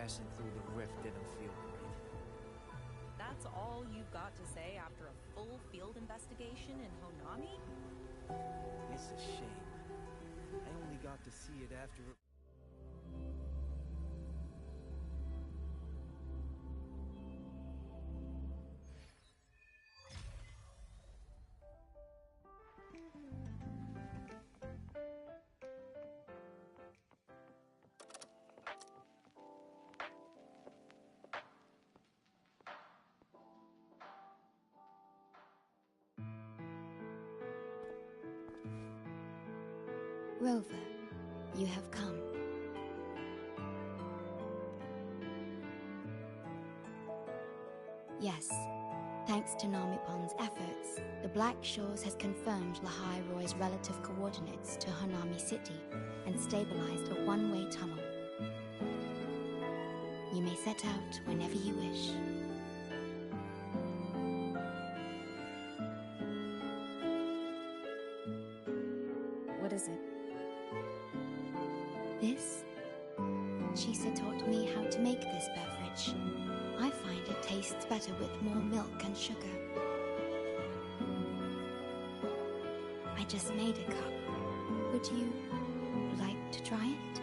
passing through the rift didn't feel great. That's all you've got to say after a full field investigation in Honami? It's a shame. I only got to see it after... Rover, you have come. Yes, thanks to Namipon's efforts, the Black Shores has confirmed Lahai Roy's relative coordinates to Honami City and stabilized a one-way tunnel. You may set out whenever you wish. What is it? This? Chisa taught me how to make this beverage. I find it tastes better with more milk and sugar. I just made a cup. Would you like to try it?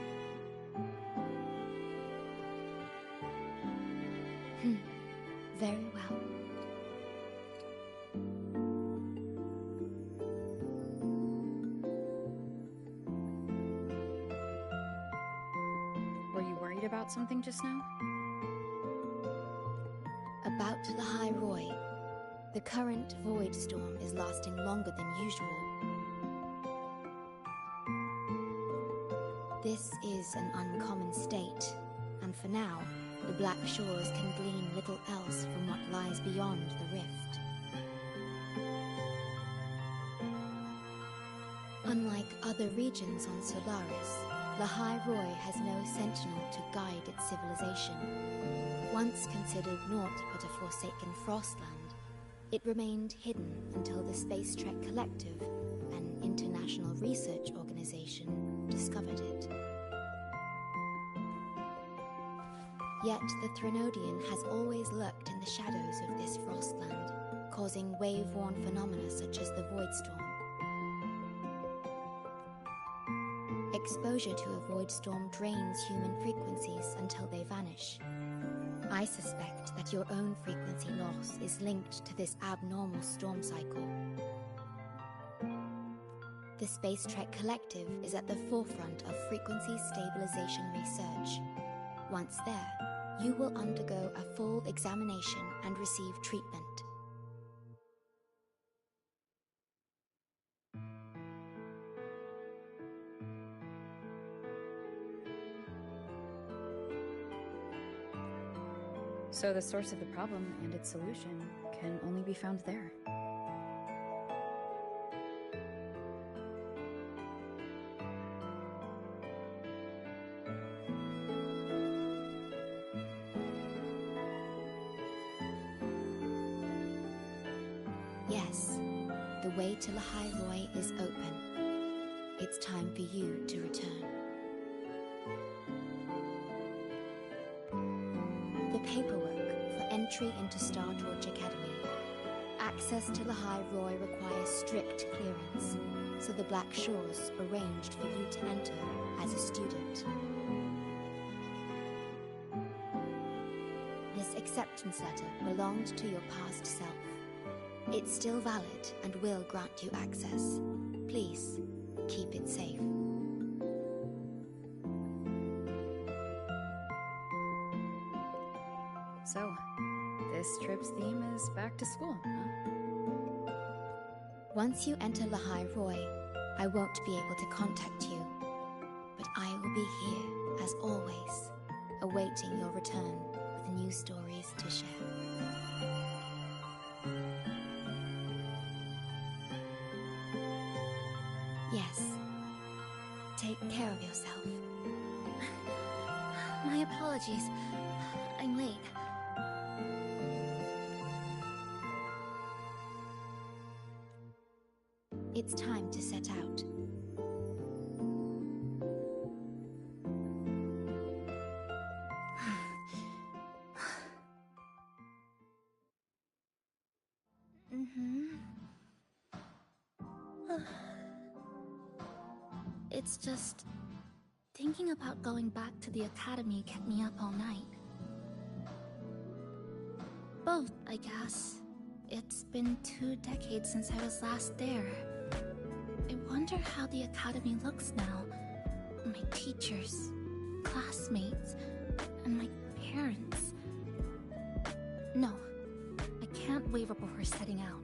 Very well. Were you worried about something just now? About Lahai Roy. The current void storm is lasting longer than usual. This is an uncommon state, and for now, the Black Shores can glean little else from what lies beyond the rift. Unlike other regions on Solaris, Lahai Roy has no sentinel to guide its civilization. Once considered naught but a forsaken frostland, it remained hidden until the Space Trek Collective, an international research organization, discovered it. Yet the Threnodian has always lurked in the shadows of this frostland, causing wave-worn phenomena such as the void storm. Exposure to a void storm drains human frequencies until they vanish. I suspect that your own frequency loss is linked to this abnormal storm cycle. The Space Trek Collective is at the forefront of frequency stabilization research. Once there, you will undergo a full examination and receive treatment. So the source of the problem and its solution can only be found there. Yes, the way to Lahai Roy is open. It's time for you to return. The paperwork for entry into Star Torch Academy. Access to Lahai Roy requires strict clearance, so the Black Shores arranged for you to enter as a student. This acceptance letter belonged to your past self. It's still valid and will grant you access. Please, keep it safe. So, this trip's theme is back to school, huh? Once you enter Lahai Roy, I won't be able to contact you, but I will be here, as always, awaiting your return with new stories to share. Yes. Take care of yourself. My apologies. I'm late. It's time to set out. It's just... thinking about going back to the academy kept me up all night. Both, I guess. It's been 2 decades since I was last there. I wonder how the academy looks now. My teachers, classmates, and my parents. No, I can't waver before setting out.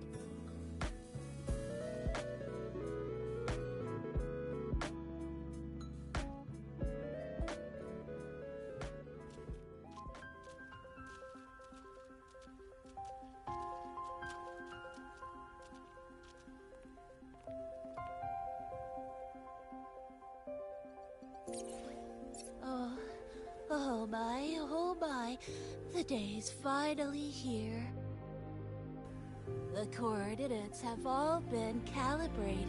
Oh my, the day's finally here. The coordinates have all been calibrated.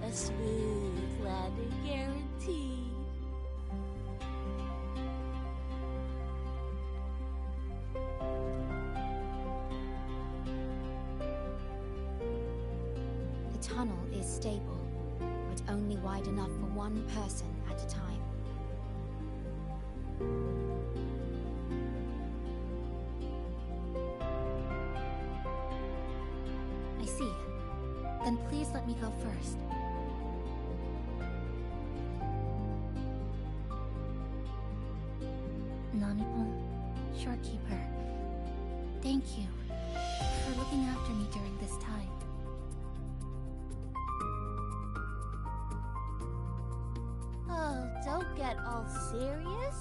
A smooth landing guaranteed. The tunnel is stable, but only wide enough for one person at a time. I see. Then please let me go first. Namipon, Shorekeeper, thank you for looking after me during this time. Oh, don't get all serious.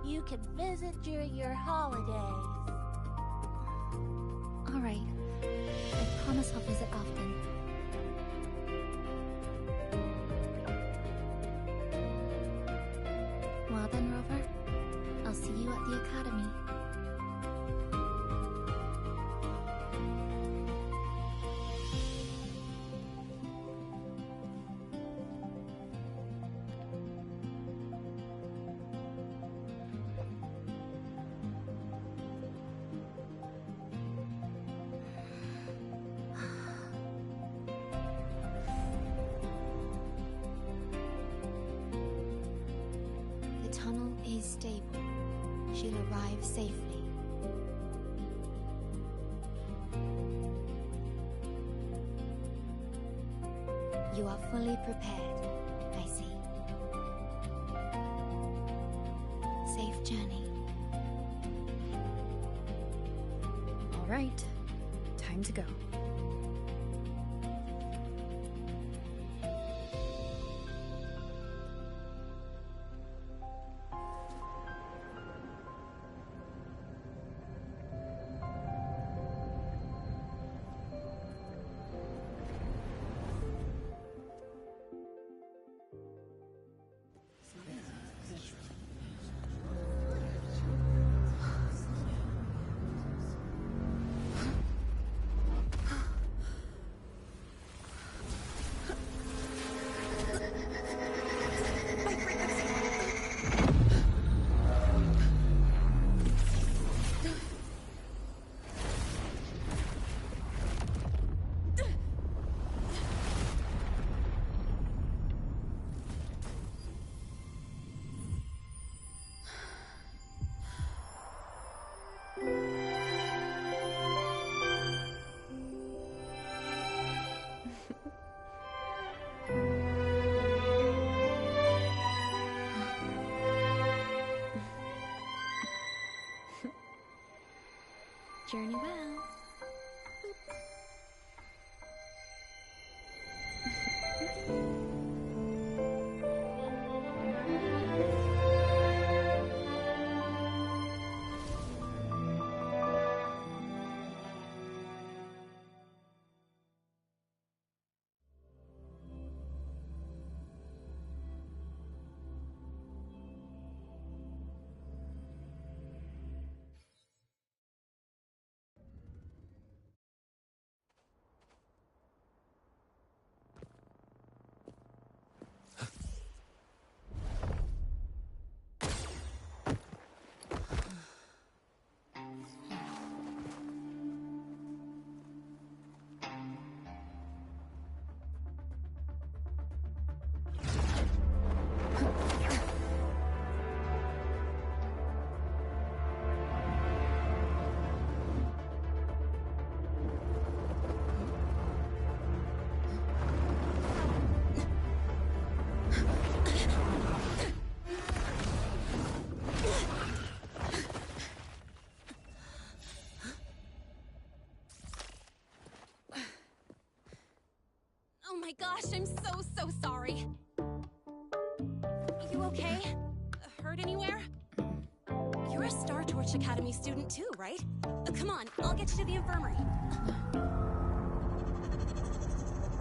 You can visit during your holidays. Alright. I promise I'll visit often. Well then, Rover. I'll see you at the academy. The tunnel is stable. She'll arrive safely. You are fully prepared, I see. Safe journey. All right, time to go. Journey well. gosh, I'm so sorry. You okay? Hurt anywhere? You're a Star Torch Academy student too, right? Come on, I'll get you to the infirmary.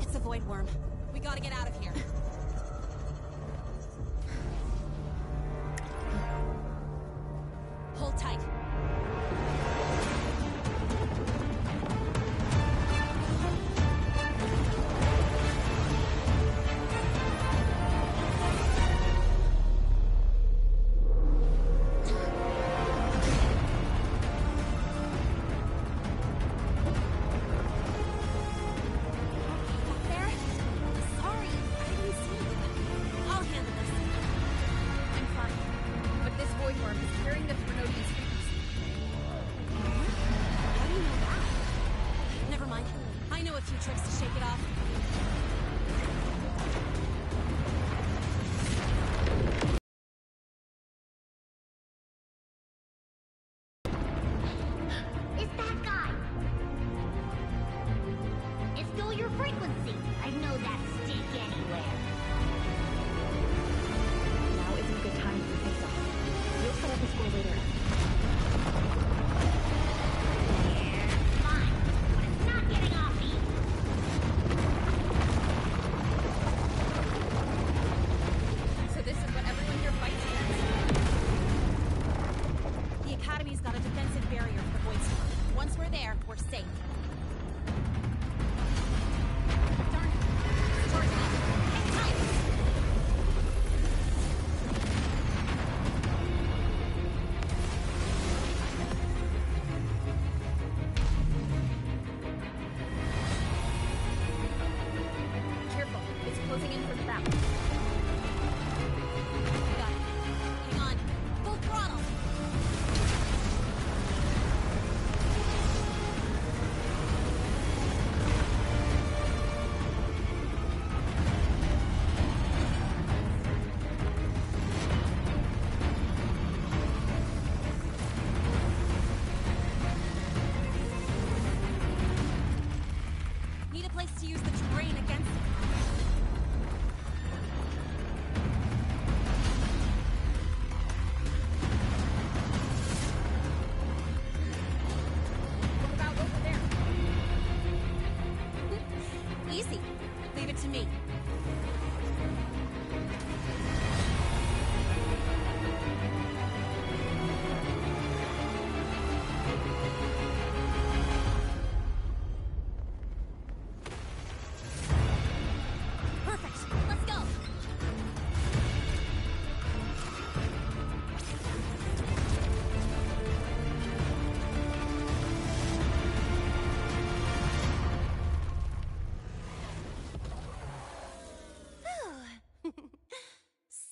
It's a void worm. We gotta get out of here. Hold tight.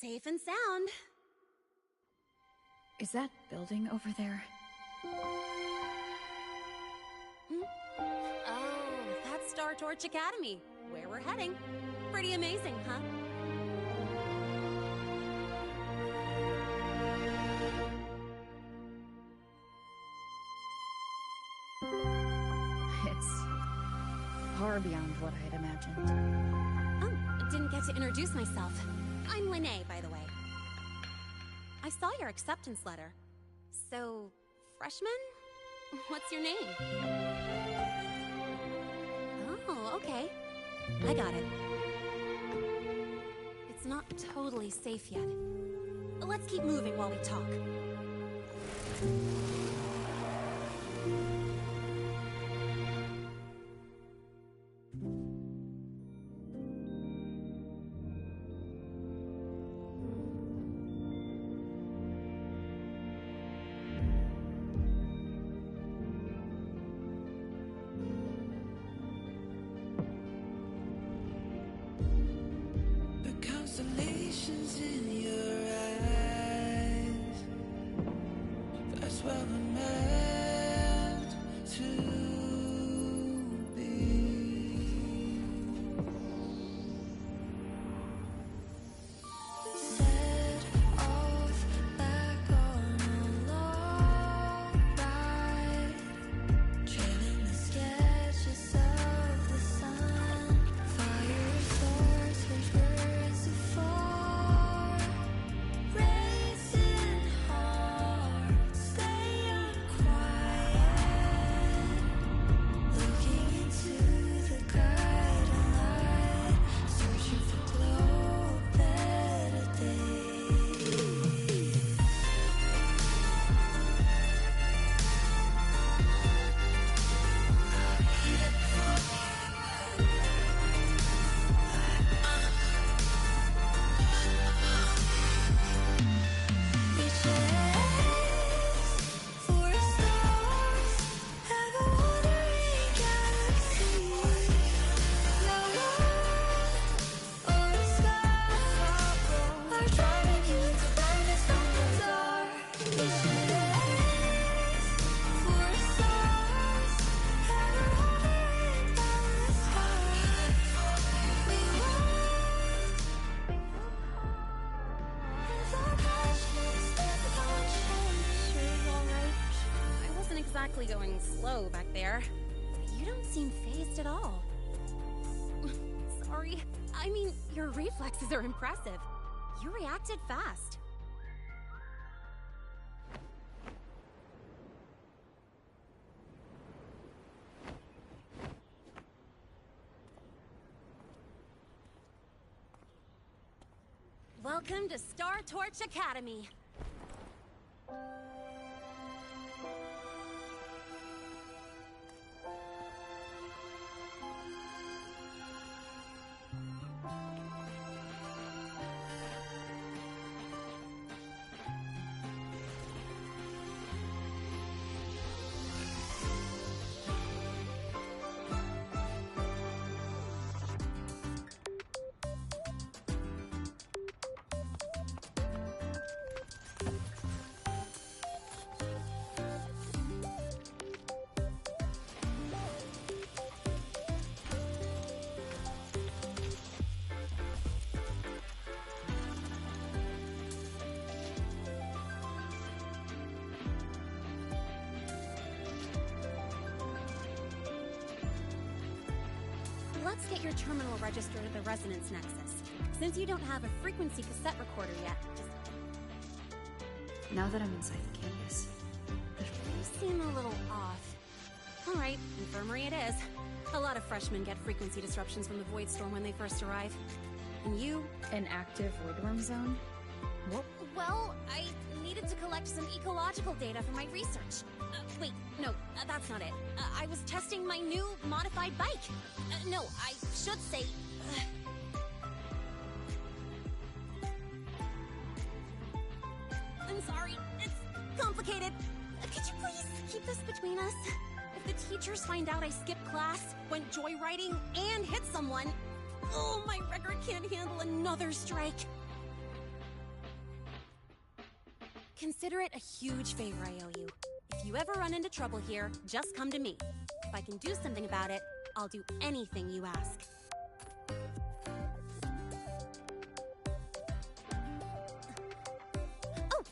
Safe and sound. Is that building over there? Oh, that's Star Torch Academy, where we're heading. Pretty amazing, huh? It's far beyond what I had imagined. Oh, didn't get to introduce myself. I'm Lene, by the way. I saw your acceptance letter. So, freshman? What's your name? Oh, okay. I got it. It's not totally safe yet. Let's keep moving while we talk. Constellations in your eyes. That's why obviously going slow back there. You don't seem fazed at all. Sorry. I mean, your reflexes are impressive. You reacted fast. Welcome to Star Torch Academy. Let's get your terminal registered at the Resonance Nexus. Since you don't have a frequency cassette recorder yet, just... Now that I'm inside the campus, You seem a little off. Alright, infirmary it is. A lot of freshmen get frequency disruptions from the Void Storm when they first arrive. And you? an active void worm zone? What? Well, I needed to collect some ecological data for my research. Wait, no, that's not it. I was testing my new modified bike. No, I should say... I'm sorry, it's complicated. Could you please keep this between us? If the teachers find out I skipped class, went joyriding, and hit someone... Oh, my record can't handle another strike. Consider it a huge favor I owe you. If you ever run into trouble here, just come to me. If I can do something about it, I'll do anything you ask. Oh,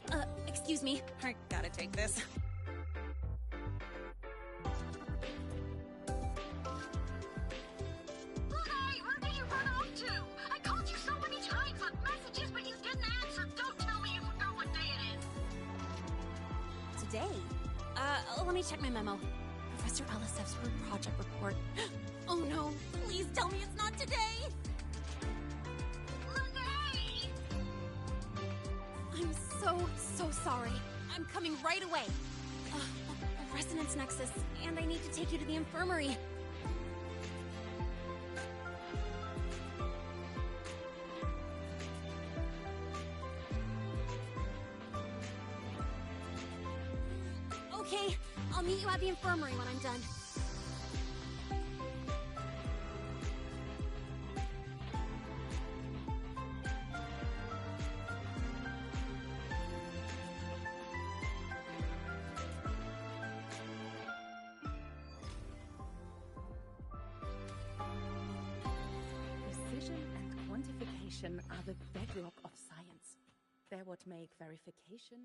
excuse me. I gotta take this. Hey, where did you run off to? I called you so many times on messages, but you didn't answer. Don't tell me you forgot what day it is. Today? Let me check my memo. Professor Alisev's word project report. Oh no, please tell me it's not today! Lene! I'm so sorry. I'm coming right away. A resonance nexus, and I need to take you to the infirmary. Okay, I'll meet you at the infirmary when I'm done. Precision and quantification are the bedrock of science. They're what make verification...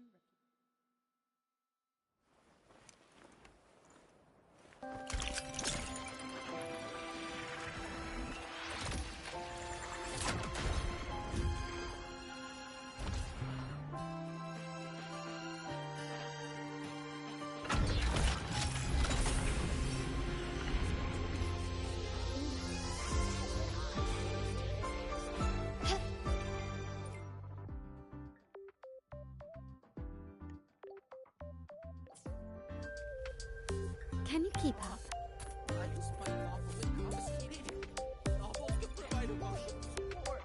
Can you keep up? I used my novel and confiscated. Novels can provide emotional support.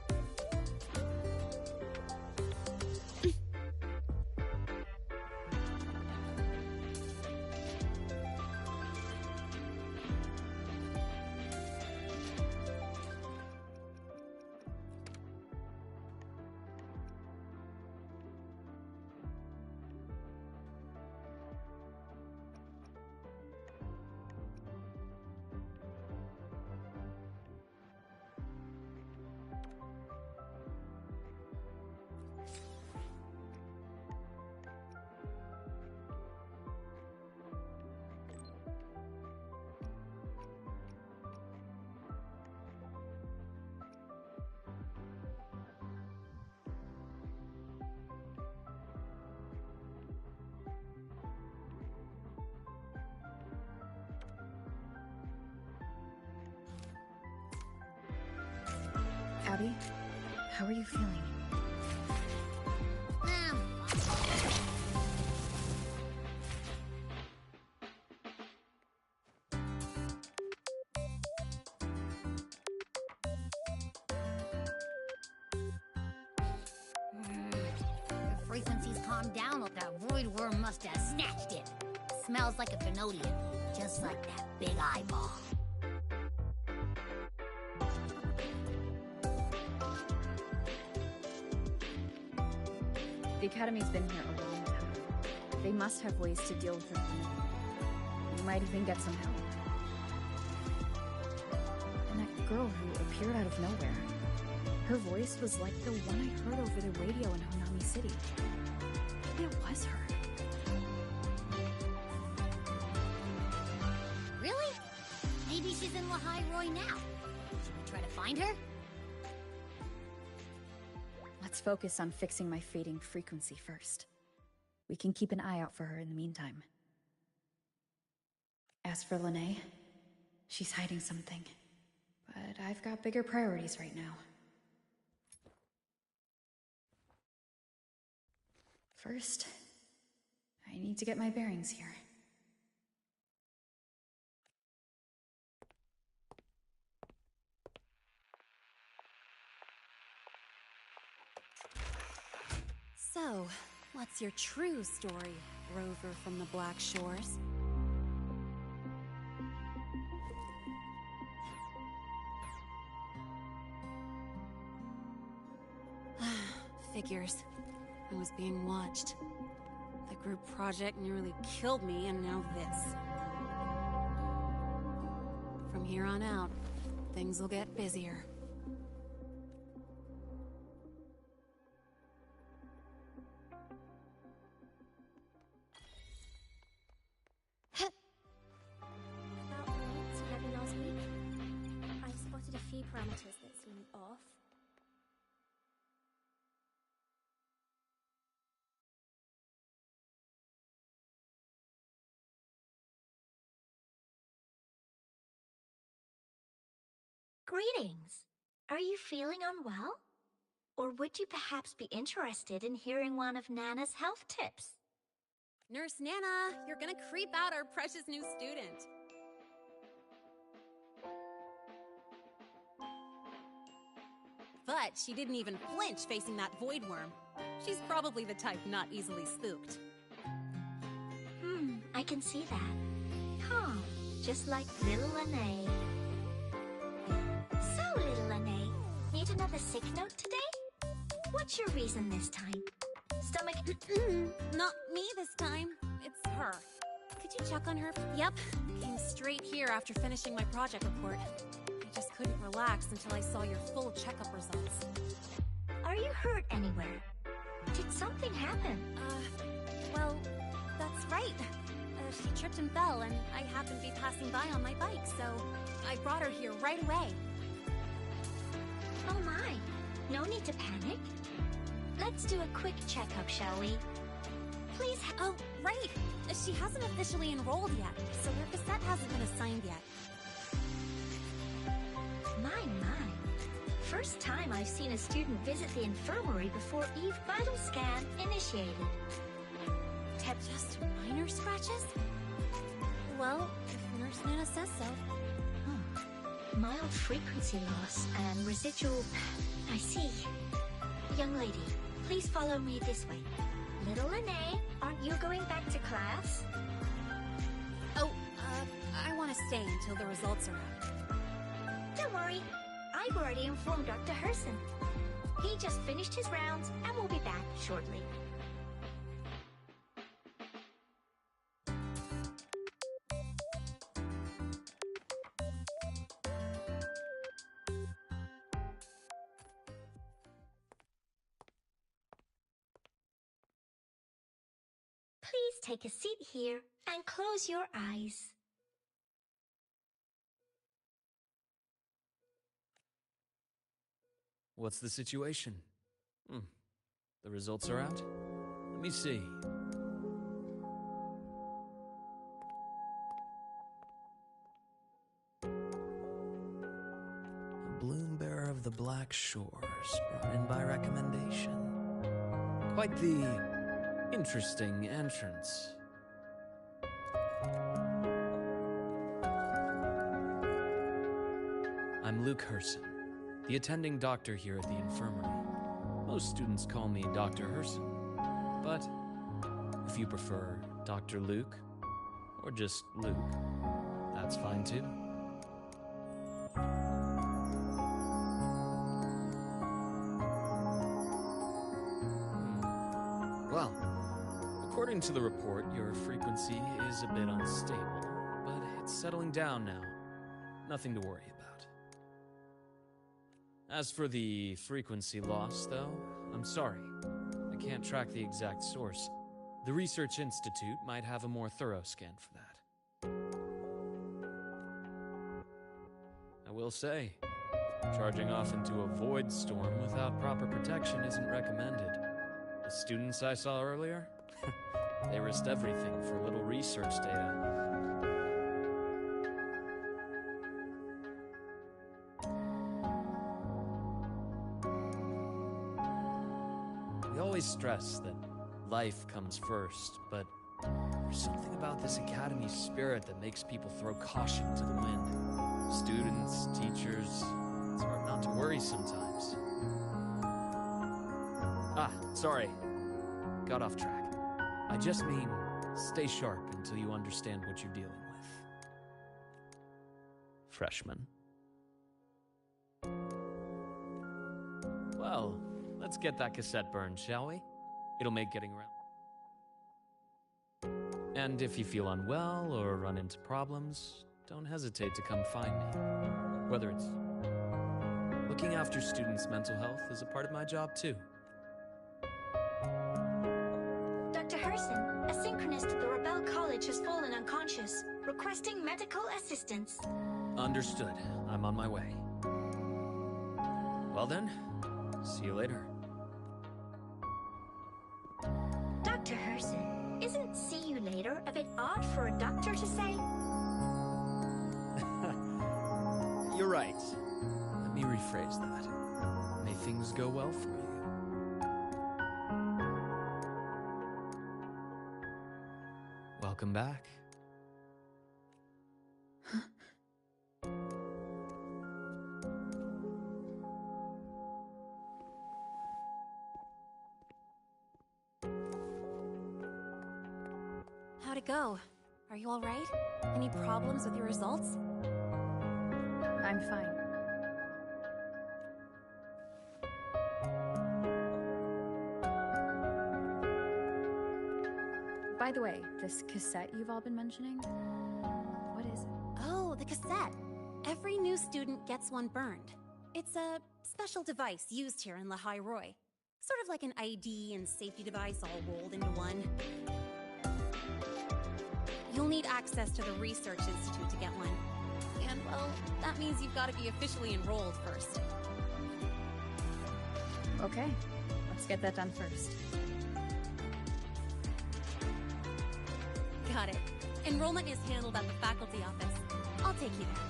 Zoe? How are you feeling? The frequency's calmed down, or that void worm must have snatched it. Smells like a Benodian, just like that big eyeball. The Academy's been here a long time. They must have ways to deal with her community. We might even get some help. And that girl who appeared out of nowhere. Her voice was like the one I heard over the radio in Honami City. Maybe it was her. Really? Maybe she's in Lahai Roy now. Should we try to find her? Let's focus on fixing my fading frequency first. We can keep an eye out for her in the meantime. As for Lene, she's hiding something. But I've got bigger priorities right now. First, I need to get my bearings here. So, what's your true story, Rover from the Black Shores? Figures. I was being watched. The group project nearly killed me, and now this. From here on out, things will get busier. About the notes you had me last week, I spotted a few parameters that seem off. Greetings. Are you feeling unwell? Or would you perhaps be interested in hearing one of Nana's health tips? Nurse Nana, you're gonna creep out our precious new student. But she didn't even flinch facing that void worm. She's probably the type not easily spooked. I can see that. Calm, just like little Lene. So, little Lene, need another sick note today? What's your reason this time? Stomach... Not me this time. It's her. Could you check on her? Yep. Came straight here after finishing my project report. I just couldn't relax until I saw your full checkup results. Are you hurt anywhere? Did something happen? Well, that's right. She tripped and fell, and I happened to be passing by on my bike, so I brought her here right away. Oh my, no need to panic. Let's do a quick checkup, shall we? Please. Oh, right. She hasn't officially enrolled yet, so her cassette hasn't been assigned yet. My. First time I've seen a student visit the infirmary before Eve vital scan initiated. Just minor scratches? Well, if Nurse Nana says so. Mild frequency loss and residual... I see. Young lady, please follow me this way. Little Lene, aren't you going back to class? Oh, I want to stay until the results are out. Don't worry. I've already informed Dr. Herson. He just finished his rounds and will be back shortly. Please take a seat here and close your eyes. What's the situation? The results are out? Let me see. bloom bearer of the Black Shores, brought in by recommendation. Quite the interesting entrance. I'm Luke Herson, the attending doctor here at the infirmary. Most students call me Dr. Herson, but if you prefer Dr. Luke, or just Luke, that's fine too. Well, according to the report, your frequency is a bit unstable, but it's settling down now. Nothing to worry about. As for the frequency loss, though, I'm sorry. I can't track the exact source. The Research Institute might have a more thorough scan for that. I will say, charging off into a void storm without proper protection isn't recommended. The students I saw earlier, they risked everything for a little research data. We always stress that life comes first, but there's something about this academy spirit that makes people throw caution to the wind. Students, teachers, it's hard not to worry sometimes. Sorry. Got off track. I just mean, stay sharp until you understand what you're dealing with. Freshman. Well, let's get that cassette burned, shall we? It'll make getting around. And if you feel unwell or run into problems, don't hesitate to come find me. Whether it's looking after students' mental health is a part of my job too. Dr. Herson, a synchronist at the Rebel College has fallen unconscious, requesting medical assistance. Understood. I'm on my way. Well then, see you later. Dr. Herson, isn't see you later a bit odd for a doctor to say? You're right. Let me rephrase that. May things go well for you. Welcome back. How'd it go? Are you all right? Any problems with your results? I'm fine. By the way, this cassette you've all been mentioning, what is it? Oh, the cassette. Every new student gets one burned. It's a special device used here in Lehigh Roy. Sort of like an ID and safety device all rolled into one. You'll need access to the Research Institute to get one. And, well, that means you've got to be officially enrolled first. Okay, let's get that done first. Got it. Enrollment is handled at the faculty office. I'll take you there.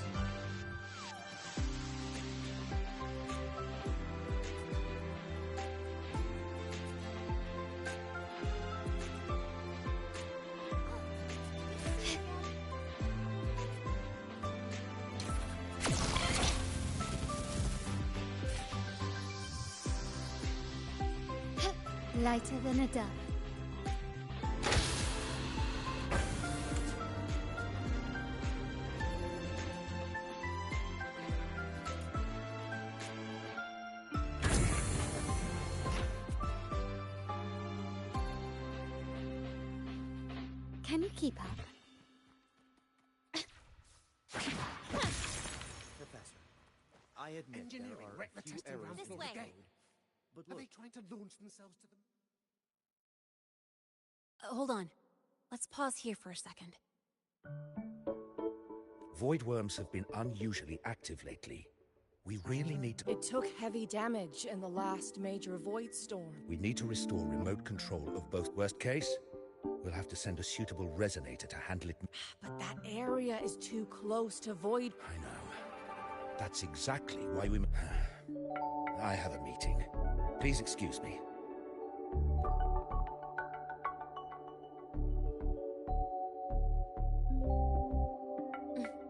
Lighter than a dove. Can you keep up? Professor, I admit Engineering there are retina a few testing errors rounds This full way. again. But Are look, they trying to launch themselves to them? Hold on. Let's pause here for a second. Void worms have been unusually active lately. We really need to... It took heavy damage in the last major void storm. We need to restore remote control of both. Worst case, we'll have to send a suitable resonator to handle it. But that area is too close to void. I know. That's exactly why we... I have a meeting. Please excuse me.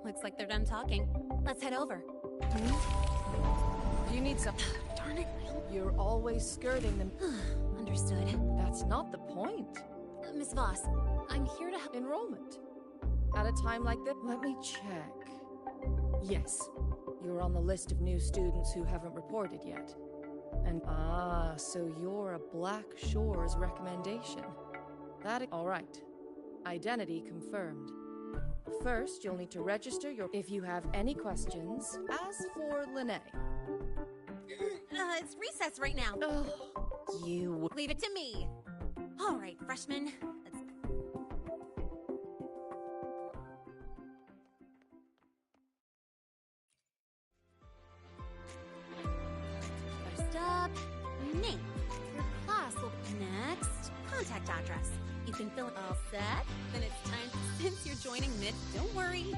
Looks like they're done talking. Let's head over. You need some... Darn it. You're always skirting them. Understood. That's not the point. Miss Voss, I'm here to help. Enrollment. At a time like this, let me check. Yes, you're on the list of new students who haven't reported yet. And so you're a Black Shores recommendation. All right. Identity confirmed. First, you'll need to register if you have any questions. As for Lene. It's recess right now. You. Leave it to me. All right, freshmen. First up, name. Your class will next. Contact address. You can fill it all set. Then it's time. Since you're joining mid, don't worry.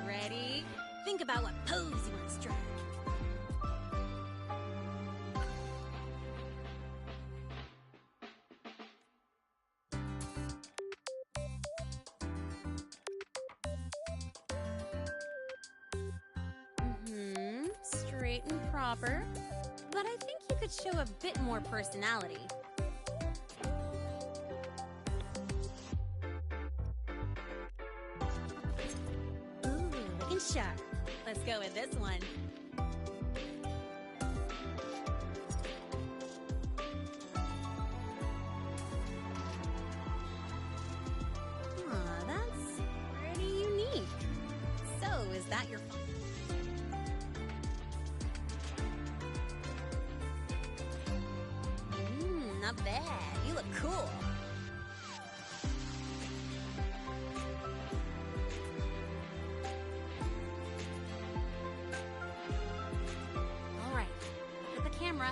Ready? Think about what pose you want to strike. Straight and proper. But I think you could show a bit more personality. Ooh, looking sharp. Let's go with this one. Aw, that's pretty unique. So, is that your phone? Not bad. You look cool. All right. Look at the camera.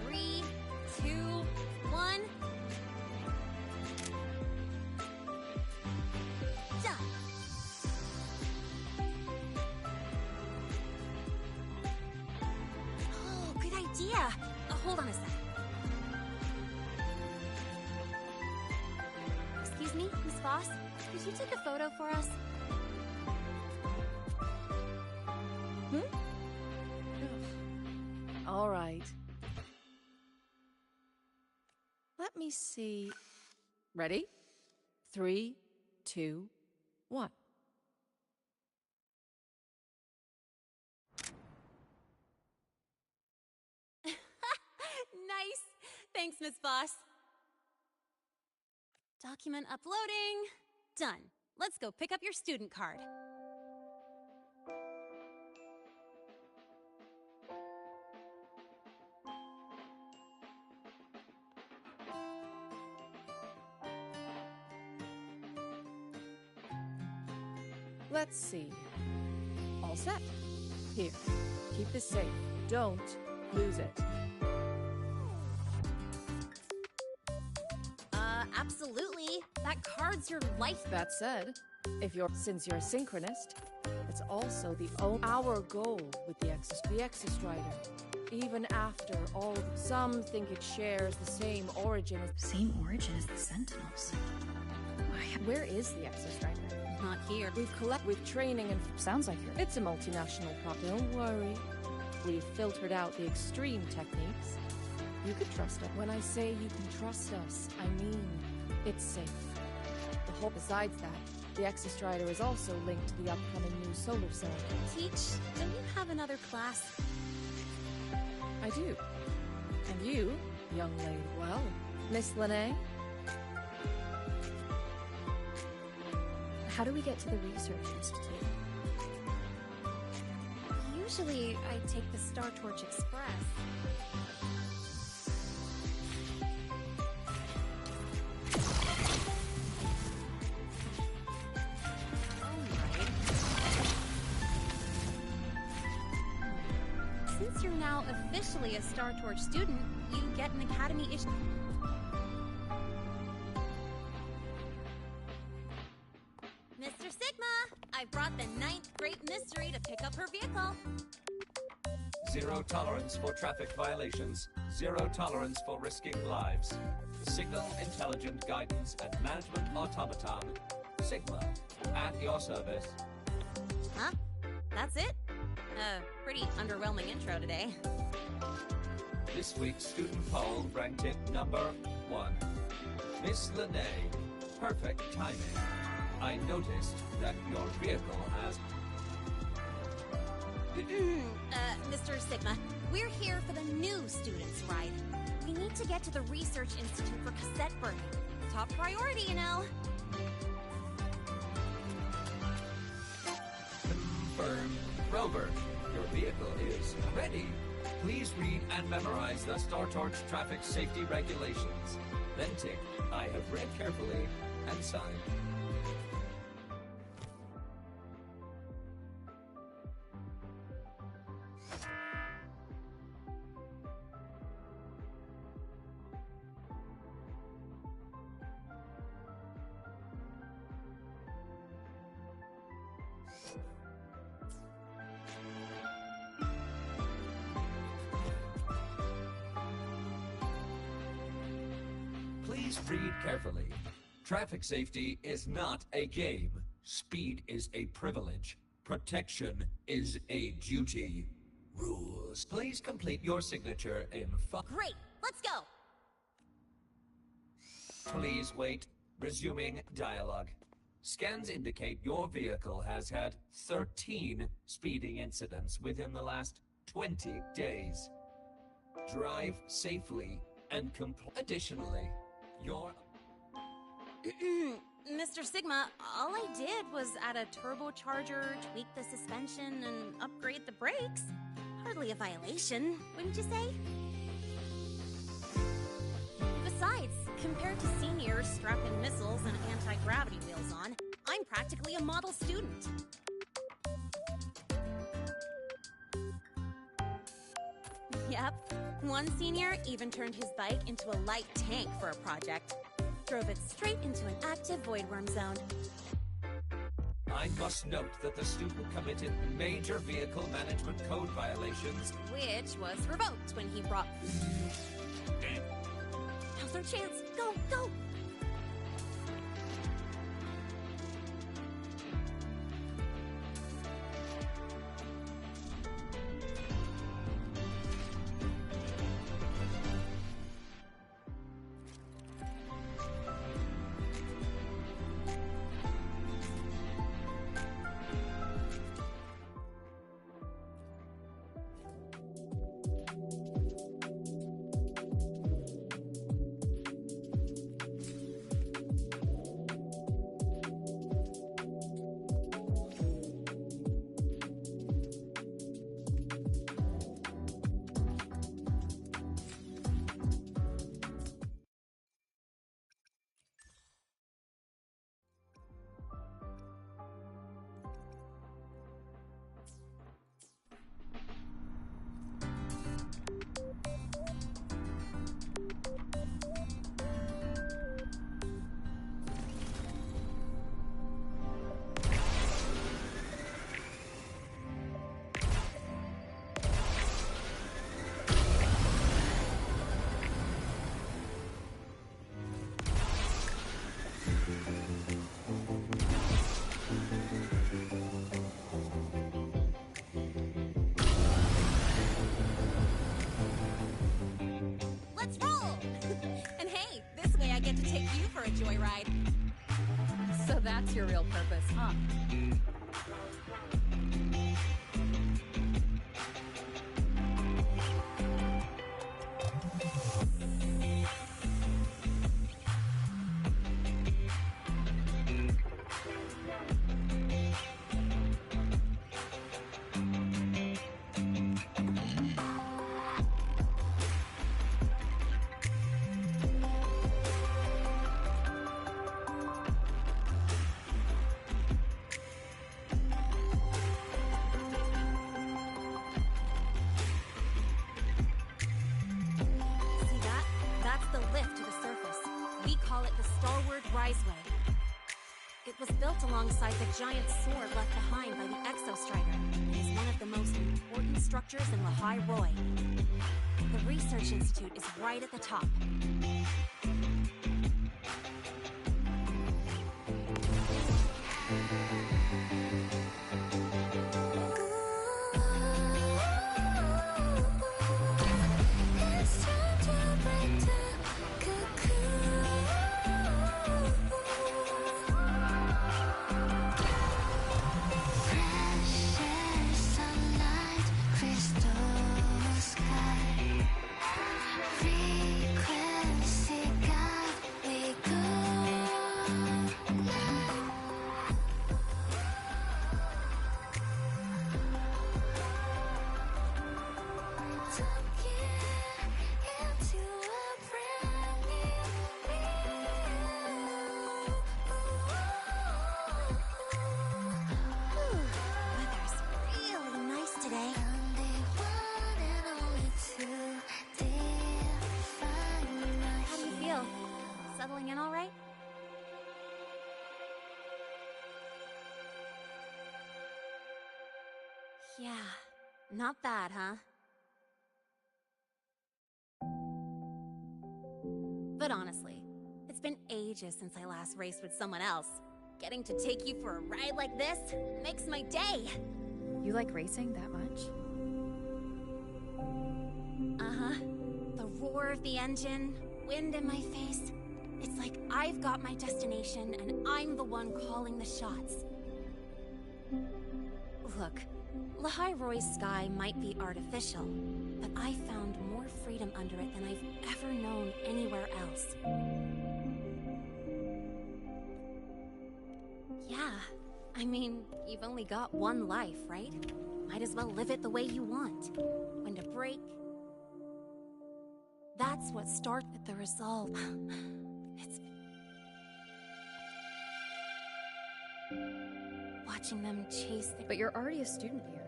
3, 2, 1. Done. Oh, good idea. Hold on a sec. Excuse me, Miss Voss? Could you take a photo for us? All right. Let me see. Ready? 3, 2, 1. Nice. Thanks, Miss Voss. Document uploading. Done. Let's go pick up your student card. Let's see. All set. Here, keep this safe. Don't lose it. Absolutely. That card's your life. That said, since you're a synchronist, it's also our goal with the Exostrider. Even after all, some think it shares the same origin as... Same origin as the Sentinels. Where is the Exostrider? Not here. With training and... Sounds like you're... It's a multinational prop. Don't worry. We've filtered out the extreme techniques. You could trust us. When I say you can trust us, I mean it's safe. Besides that, the Exostrider is also linked to the upcoming new solar cell. Teach, don't you have another class? I do. And you, young lady, well, Miss Lene? How do we get to the Research Institute? Usually, I take the Star Torch Express. since you're now officially a Star Torch student, you get an Academy issue. Mr. Sigma, I've brought the 9th grade mystery to pick up her vehicle. Zero tolerance for traffic violations. Zero tolerance for risking lives. Signal intelligent guidance and management automaton. Sigma, at your service. Huh? That's it? Pretty underwhelming intro today. This week's student poll ranked it number 1. Miss Lene, perfect timing. I noticed that your vehicle has... Mr. Sigma, we're here for the new students' ride. We need to get to the Research Institute for cassette burning. Top priority, you know. Confirmed. Rover, your vehicle is ready. Please read and memorize the Star Torch traffic safety regulations. Then tick, I have read carefully, and sign. Please read carefully. Traffic safety is not a game. Speed is a privilege. Protection is a duty. Rules. Please complete your signature in 5. Great! Let's go! Please wait. Resuming dialogue. Scans indicate your vehicle has had 13 speeding incidents within the last 20 days. Drive safely and Additionally, your... Mr. Sigma, all I did was add a turbocharger, tweak the suspension, and upgrade the brakes. Hardly a violation, wouldn't you say? Besides, compared to seniors strapping missiles and anti-gravity wheels on, I'm practically a model student. Yep, one senior even turned his bike into a light tank for a project. Drove it straight into an active voidworm zone. I must note that the student committed major vehicle management code violations. Which was revoked when he brought... Now's our chance! Go, go! Get to take you for a joyride. So that's your real purpose, huh? It was built alongside the giant sword left behind by the Exostrider and is one of the most important structures in Lahai Roi. The Research Institute is right at the top. Settling in all right? Yeah, not bad, huh? But honestly, it's been ages since I last raced with someone else. Getting to take you for a ride like this makes my day! You like racing that much? Uh-huh. The roar of the engine, wind in my face. It's like I've got my destination and I'm the one calling the shots. Look, Lahai Roi's sky might be artificial, but I found more freedom under it than I've ever known anywhere else. Yeah, I mean, you've only got one life, right? Might as well live it the way you want. When to break. That's what starts with the resolve. It's... watching them chase the... But you're already a student here.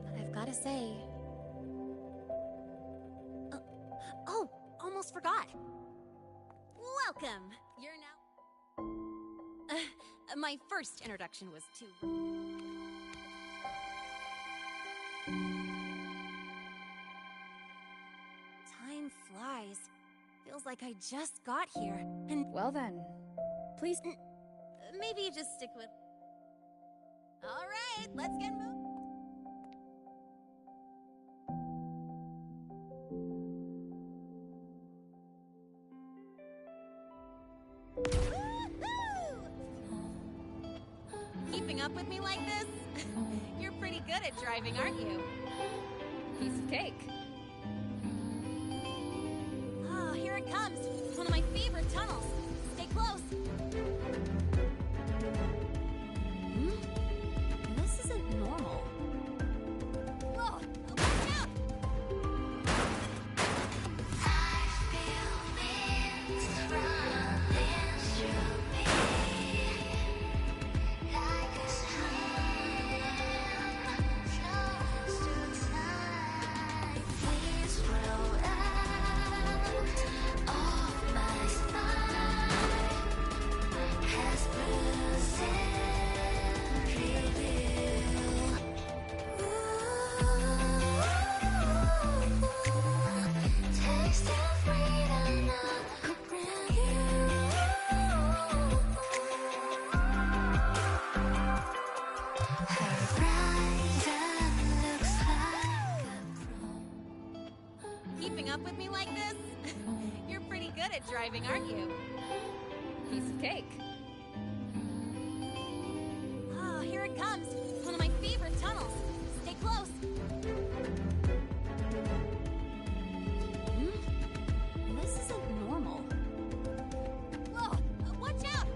But I've gotta say... oh, almost forgot. Welcome! You're now... my first introduction was to... Time flies. Feels like I just got here, and... Well then, please... maybe just stick with... Alright, let's get moving. Keeping up with me like this? You're pretty good at driving, aren't you? Piece of cake. Oh, here it comes. One of my favorite tunnels. Stay close. This isn't normal. Whoa, watch out! Keeping up with me like this? You're pretty good at driving, aren't you? Piece of cake. Oh, here it comes. One of my favorite tunnels. Stay close. This isn't normal. Whoa, watch out!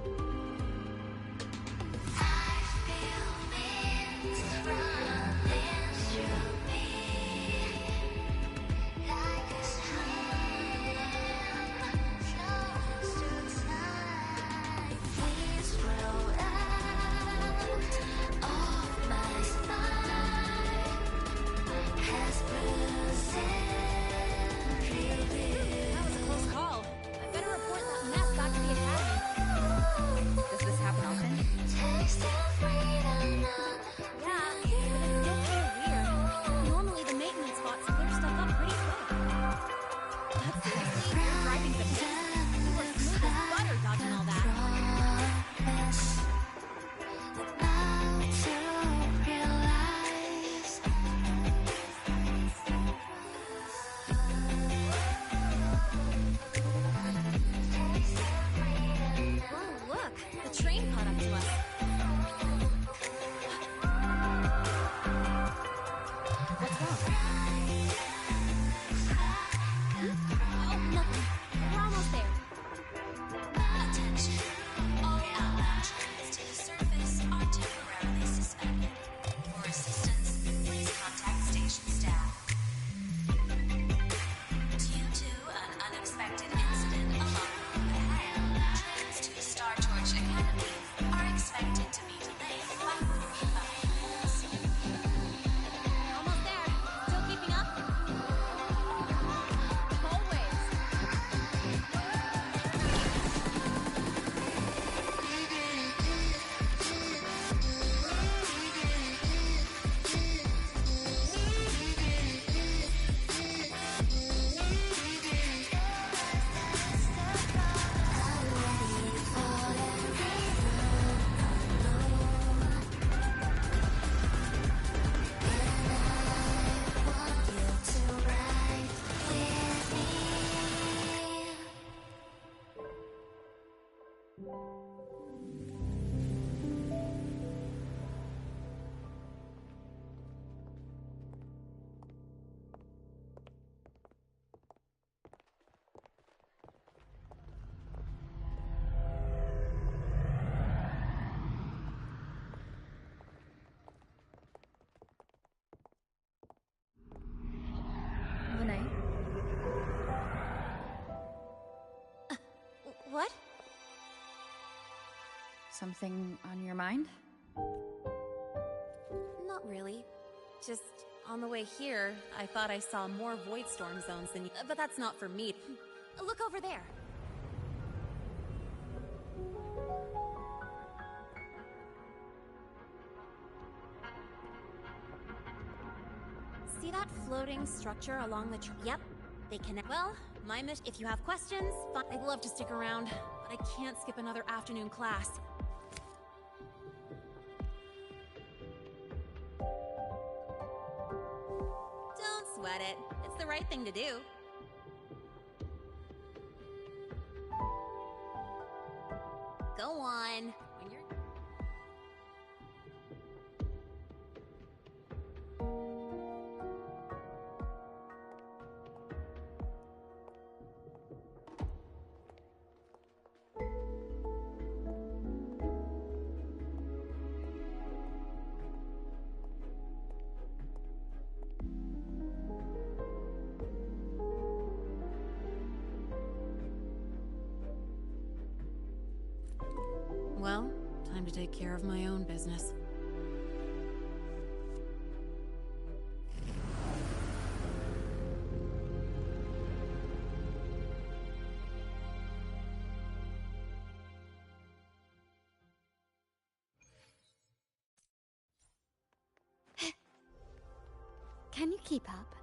Something on your mind? Not really. Just on the way here, I thought I saw more void storm zones than you. But that's not for me. Look over there. See that floating structure along the Yep, they connect. Well, my mission. If you have questions, I'd love to stick around, but I can't skip another afternoon class. Don't sweat it. It's the right thing to do. Go on. When you're... Well, time to take care of my own business. Can you keep up?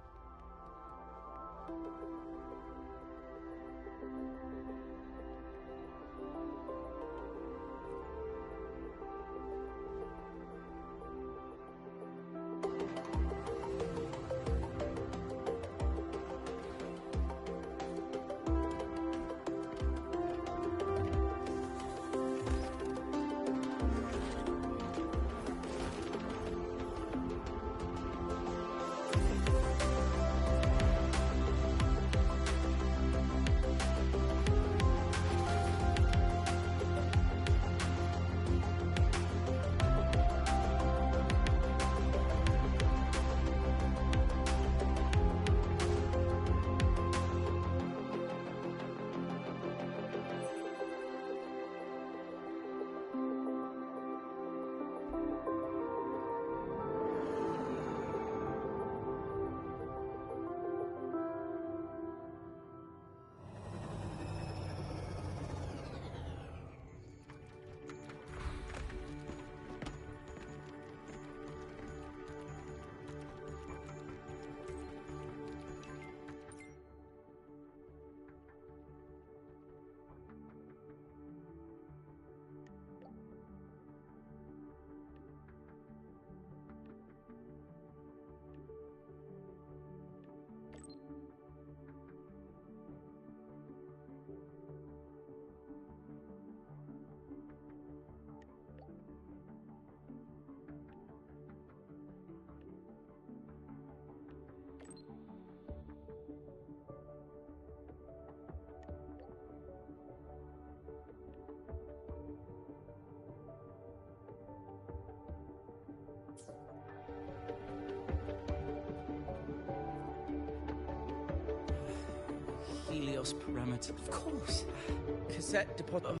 Helios parameter. Of course. Cassette deposit.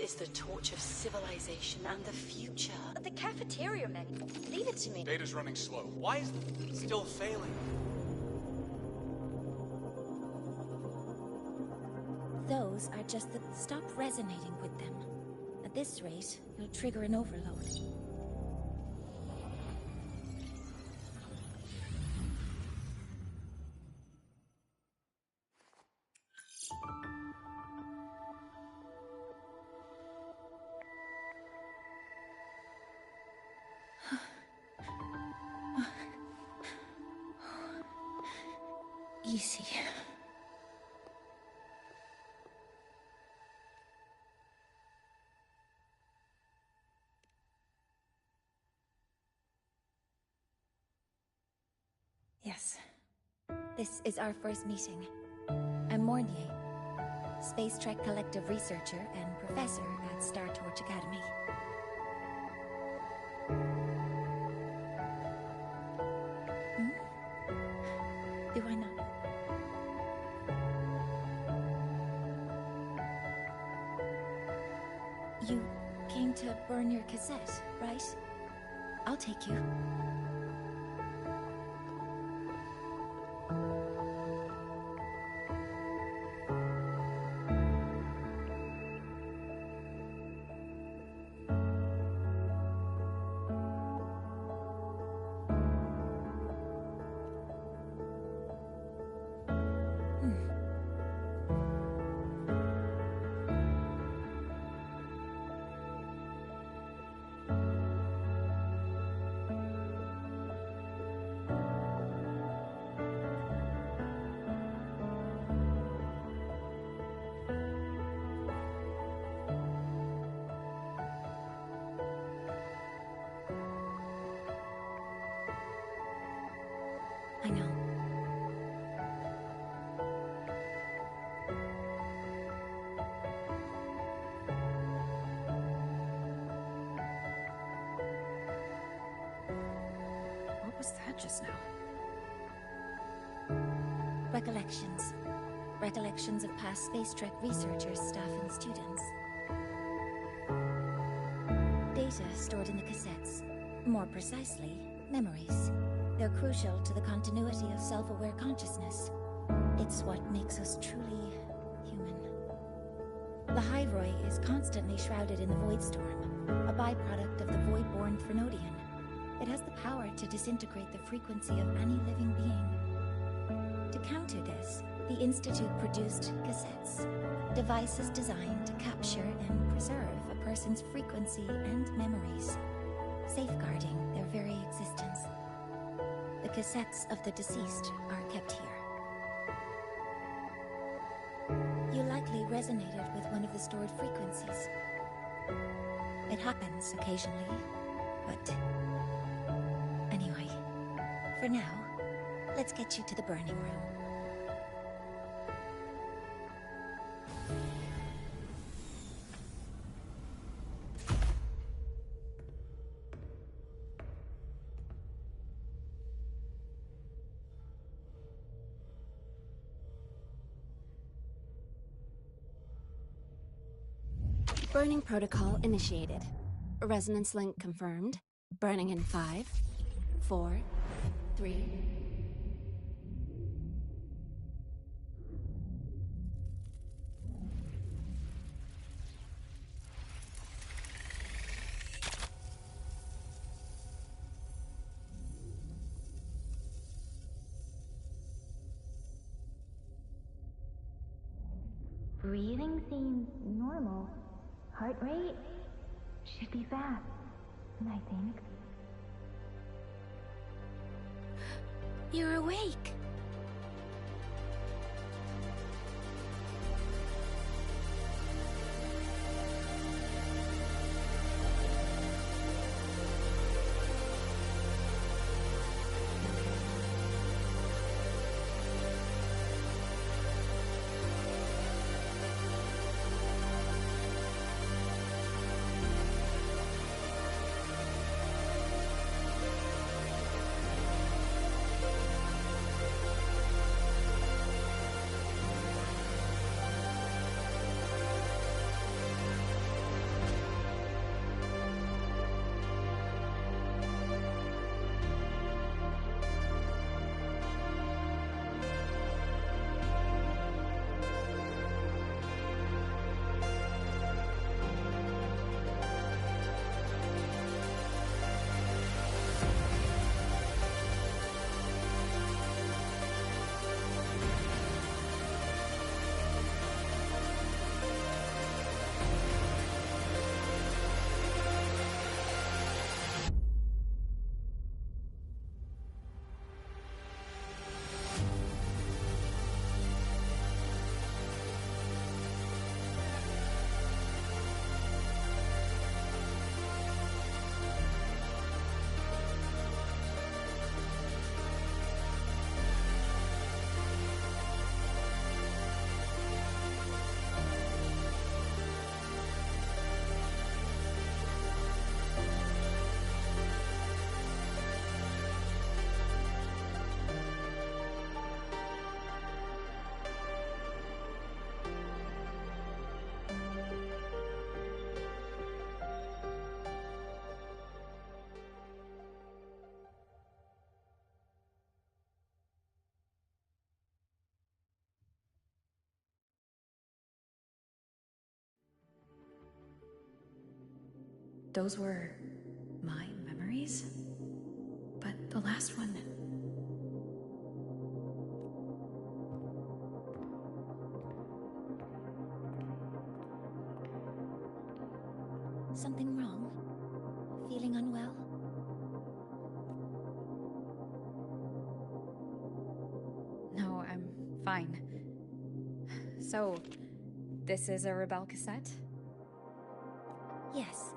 is the torch of civilization and the future. But the cafeteria menu. Leave it to me. Data's running slow. Why is it still failing? Those are just the... Stop resonating with them. At this rate, you'll trigger an overload. Easy. Yes. This is our first meeting. I'm Mornier, Space Trek Collective researcher and professor at Star Torch Academy. Do I not? You came to burn your cassette, right? I'll take you. I know. What was that just now? Recollections. Recollections of past Space Trek researchers, staff, and students. Data stored in the cassettes. More precisely, memories. They're crucial to the continuity of self-aware consciousness. It's what makes us truly human. The Hyroi is constantly shrouded in the Void Storm, a byproduct of the Void-born Threnodian. It has the power to disintegrate the frequency of any living being. To counter this, the Institute produced cassettes, devices designed to capture and preserve a person's frequency and memories, safeguarding their very existence. The cassettes of the deceased are kept here. You likely resonated with one of the stored frequencies. It happens occasionally, but... Anyway, for now, let's get you to the burning room. Burning protocol initiated. Resonance link confirmed. Burning in 5, 4, 3... Breathing seems normal. Heart rate should be fast, I think. You're awake. Those were my memories? But the last one... Something wrong? Feeling unwell? No, I'm fine. So, this is a Rebel cassette? Yes.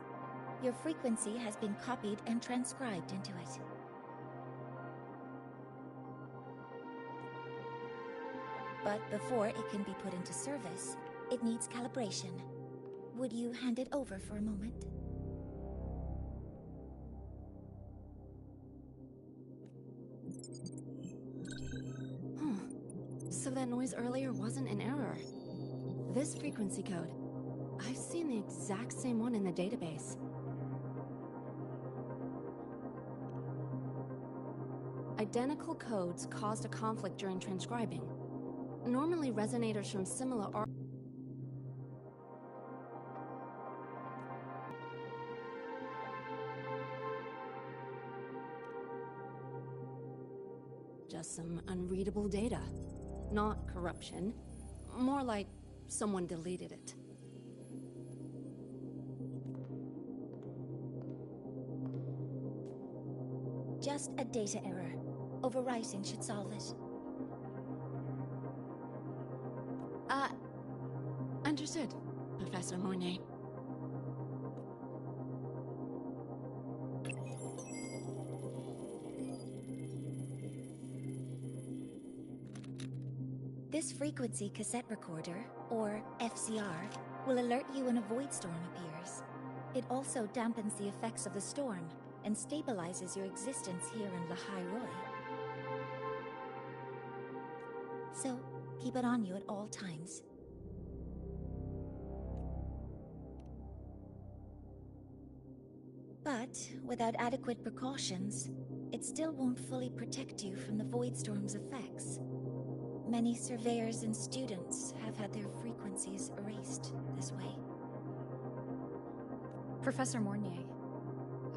Your frequency has been copied and transcribed into it. But before it can be put into service, it needs calibration. Would you hand it over for a moment? So that noise earlier wasn't an error. This frequency code, I've seen the exact same one in the database. Identical codes caused a conflict during transcribing. Normally, resonators from similar just some unreadable data. Not corruption. More like someone deleted it. Just a data error. Overwriting should solve it. Understood, Professor Mornay. This frequency cassette recorder, or FCR, will alert you when a void storm appears. It also dampens the effects of the storm and stabilizes your existence here in Lahai Roy. So, keep it on you at all times. But, without adequate precautions, it still won't fully protect you from the void storm's effects. Many surveyors and students have had their frequencies erased this way. Professor Mornier,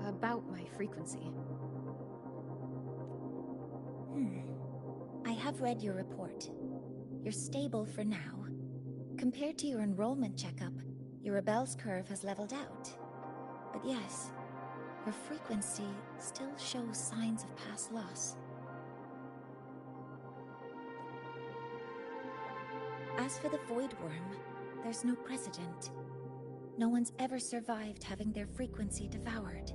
about my frequency. I have read your report. You're stable for now. Compared to your enrollment checkup, your rebel's curve has leveled out. But yes, your frequency still shows signs of past loss. As for the Void Worm, there's no precedent. No one's ever survived having their frequency devoured.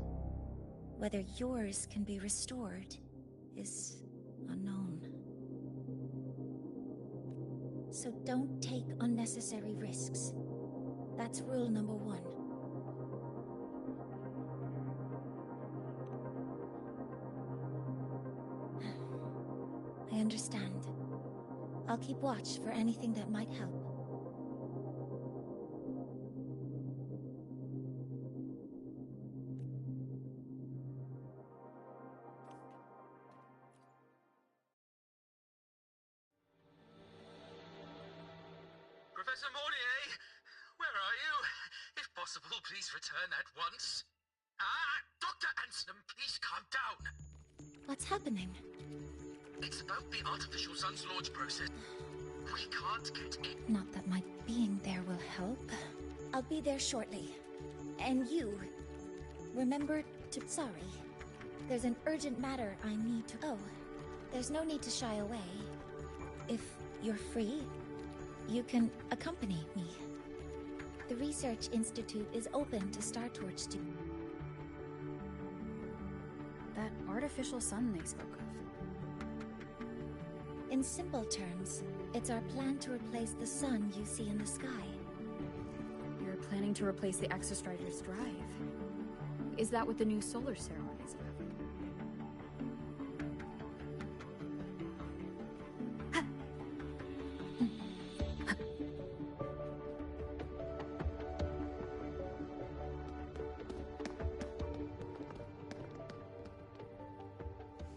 Whether yours can be restored is unknown. So don't take unnecessary risks. That's rule number 1. I understand. I'll keep watch for anything that might help. Professor Mornier, where are you? If possible, please return at once. Dr. Ansem, please calm down. What's happening? It's about the artificial sun's launch process. We can't get in. Not that my being there will help. I'll be there shortly. And you, remember to... Sorry. There's an urgent matter I need to... Oh, there's no need to shy away. If you're free, you can accompany me. The Research Institute is open to Star Torch students. That artificial sun they spoke of. In simple terms, it's our plan to replace the sun you see in the sky. You're planning to replace the Exostrider's drive. Is that what the new solar ceremony is about?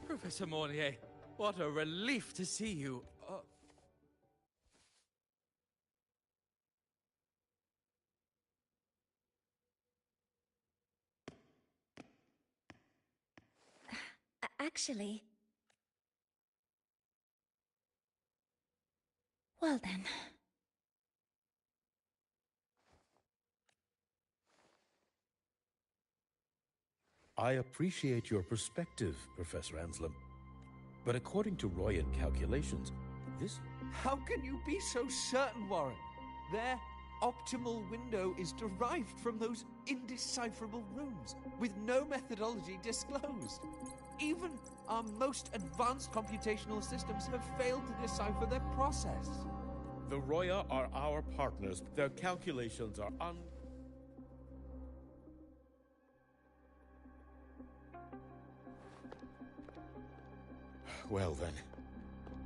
Professor Mornier, what a relief to see you. actually. Well then. I appreciate your perspective, Professor Anselm. But according to Royan calculations, this... How can you be so certain, Warren? Their optimal window is derived from those indecipherable runes, with no methodology disclosed. Even our most advanced computational systems have failed to decipher their process. The Roya are our partners. Their calculations are Well then,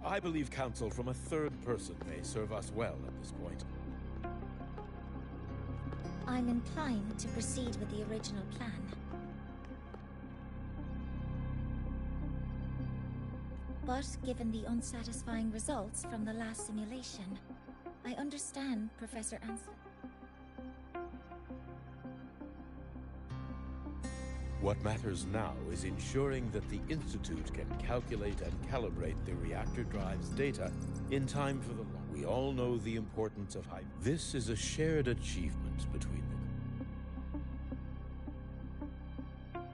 I believe counsel from a third person may serve us well at this point. I'm inclined to proceed with the original plan. But given the unsatisfying results from the last simulation, I understand Professor Anselm. What matters now is ensuring that the Institute can calculate and calibrate the reactor drive's data in time for the launch. We all know the importance of hype. This is a shared achievement between them.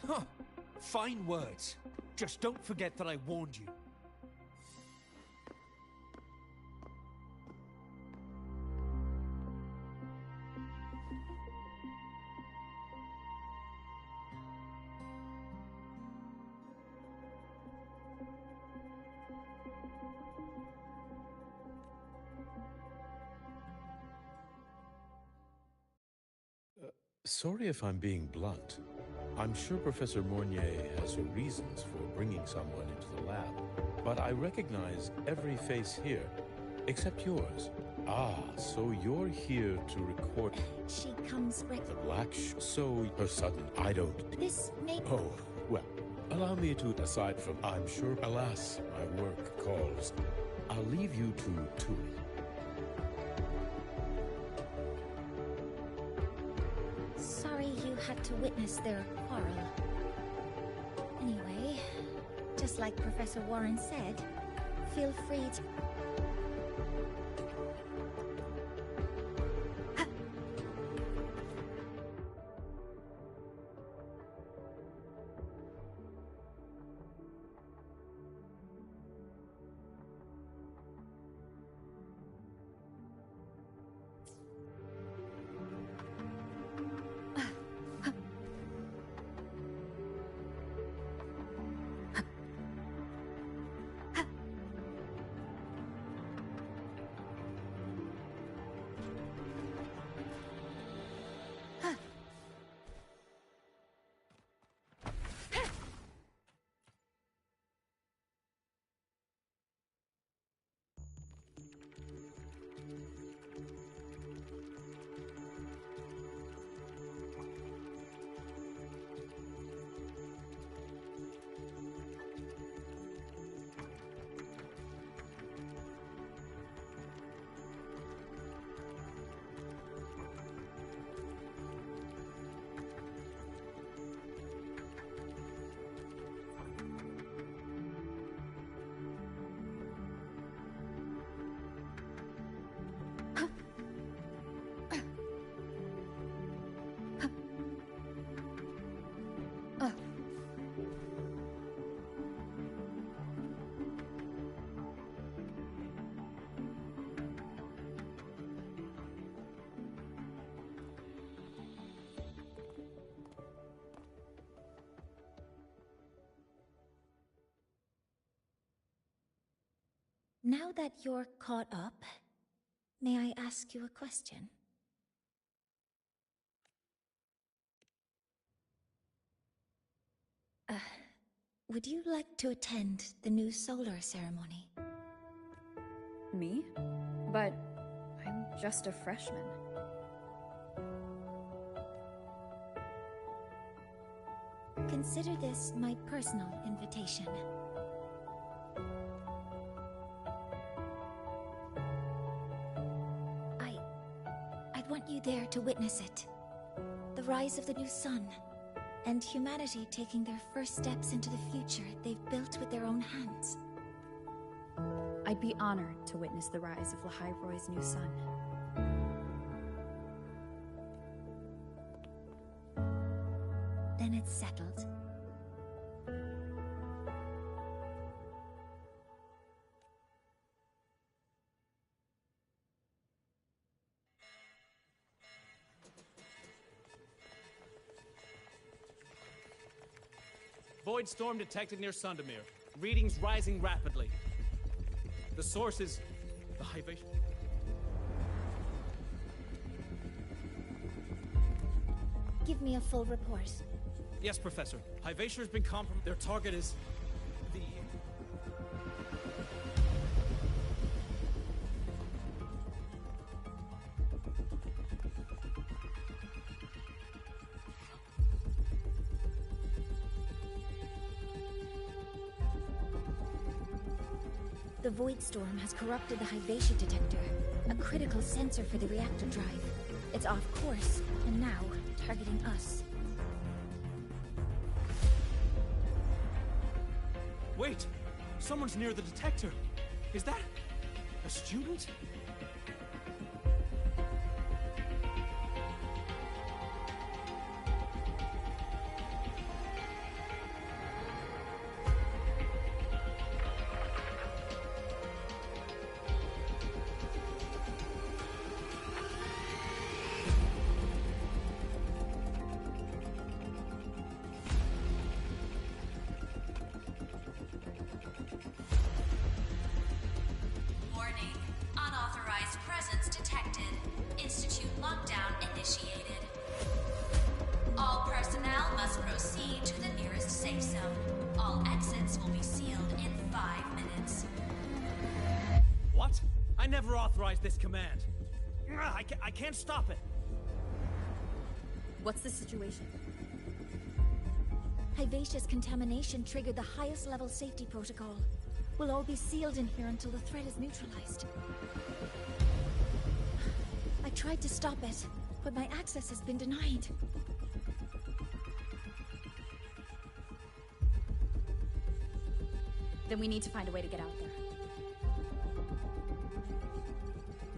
Huh. Fine words. Just don't forget that I warned you. Sorry if I'm being blunt. I'm sure Professor Mornier has her reasons for bringing someone into the lab, but I recognize every face here, except yours. Ah, so you're here to record... She comes The black so her sudden, I don't... This may... Oh, well, allow me to, aside from, I'm sure, alas, my work calls. I'll leave you to it. Sorry you had to witness their quarrel. Anyway, just like Professor Warren said, feel free to... Now that you're caught up, may I ask you a question? Would you like to attend the new solar ceremony? Me? But I'm just a freshman. Consider this my personal invitation. I'd want you there to witness it. The rise of the new sun, and humanity taking their first steps into the future they've built with their own hands. I'd be honored to witness the rise of Lahai Roy's new son. Then it's settled. Void storm detected near Sundermere. Readings rising rapidly. The source is the Hivation. Give me a full report. Yes, Professor. Hivation has been compromised. Their target is the... The Void Storm has corrupted the Hivation detector, a critical sensor for the reactor drive. It's off course, and now targeting us. Wait! Someone's near the detector. Is that a student? I never authorized this command. I can't stop it. What's the situation? Hivatia's contamination triggered the highest level safety protocol. We'll all be sealed in here until the threat is neutralized. I tried to stop it, but my access has been denied. Then we need to find a way to get out there.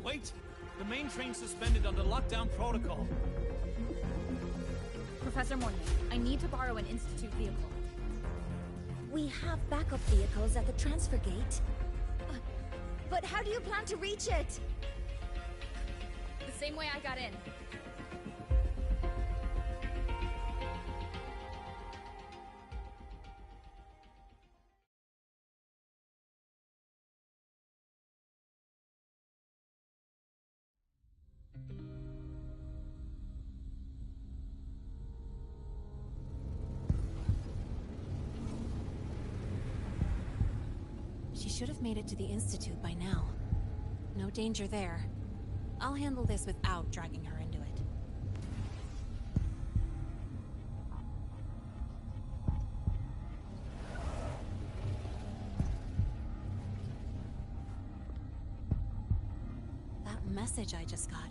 Wait! The main train's suspended under lockdown protocol. Professor Mornier, I need to borrow an Institute vehicle. We have backup vehicles at the transfer gate. But how do you plan to reach it? The same way I got in. She should have made it to the Institute by now. No danger there. I'll handle this without dragging her into it. That message I just got,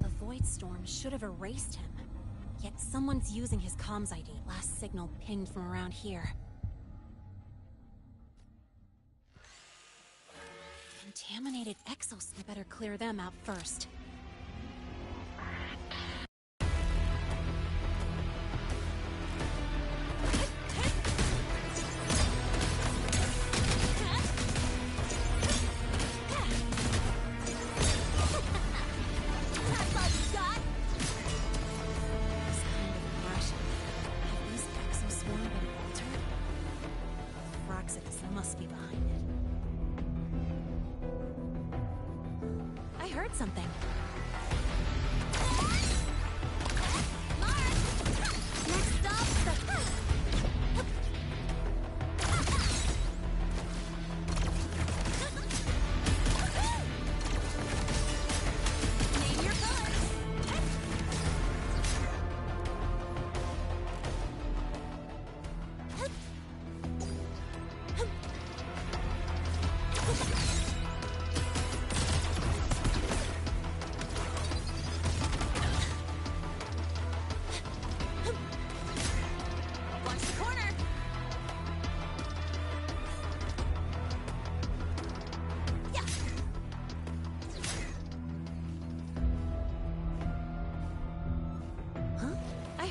the Void Storm should have erased him. Yet someone's using his comms ID. Last signal pinged from around here. Contaminated exos. I better clear them out first. Must be behind it. I heard something. Next stop, name your colors.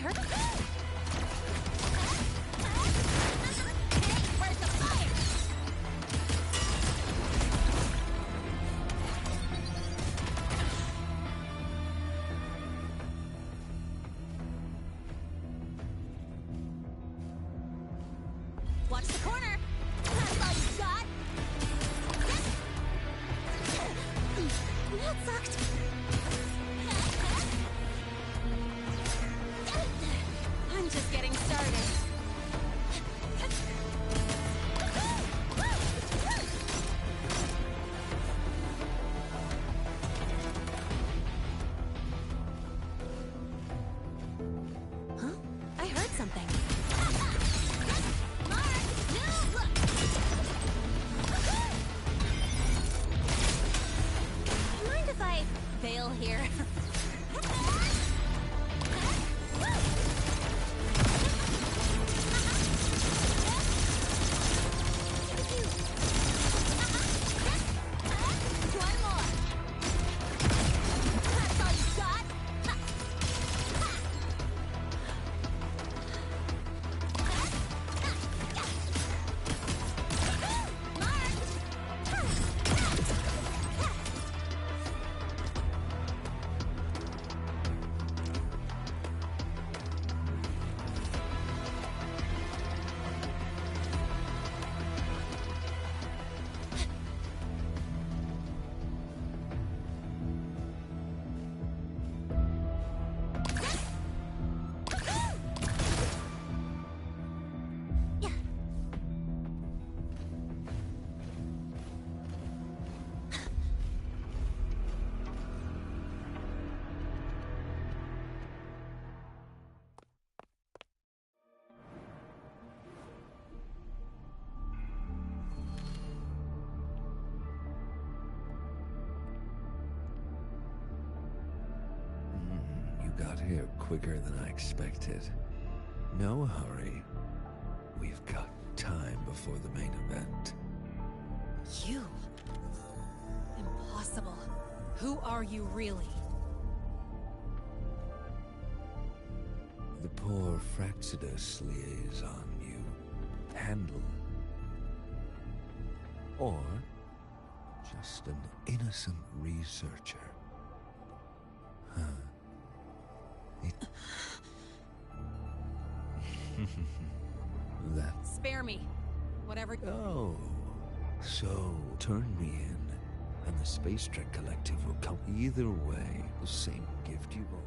hurt? Where's the fire? Watch the corner! That's all you got! That sucked! I'm just getting started. Huh? I heard something. Mind if I bail here? One more. That's all you got? You got here quicker than I expected. No hurry. We've got time before the main event. You? Impossible. Who are you really? The poor Fraxidus liaison you handle. Or just an innocent researcher. Huh. That's... Spare me. Whatever. Oh, so turn me in, and the Space Trek Collective will come either way. The same gift you owe.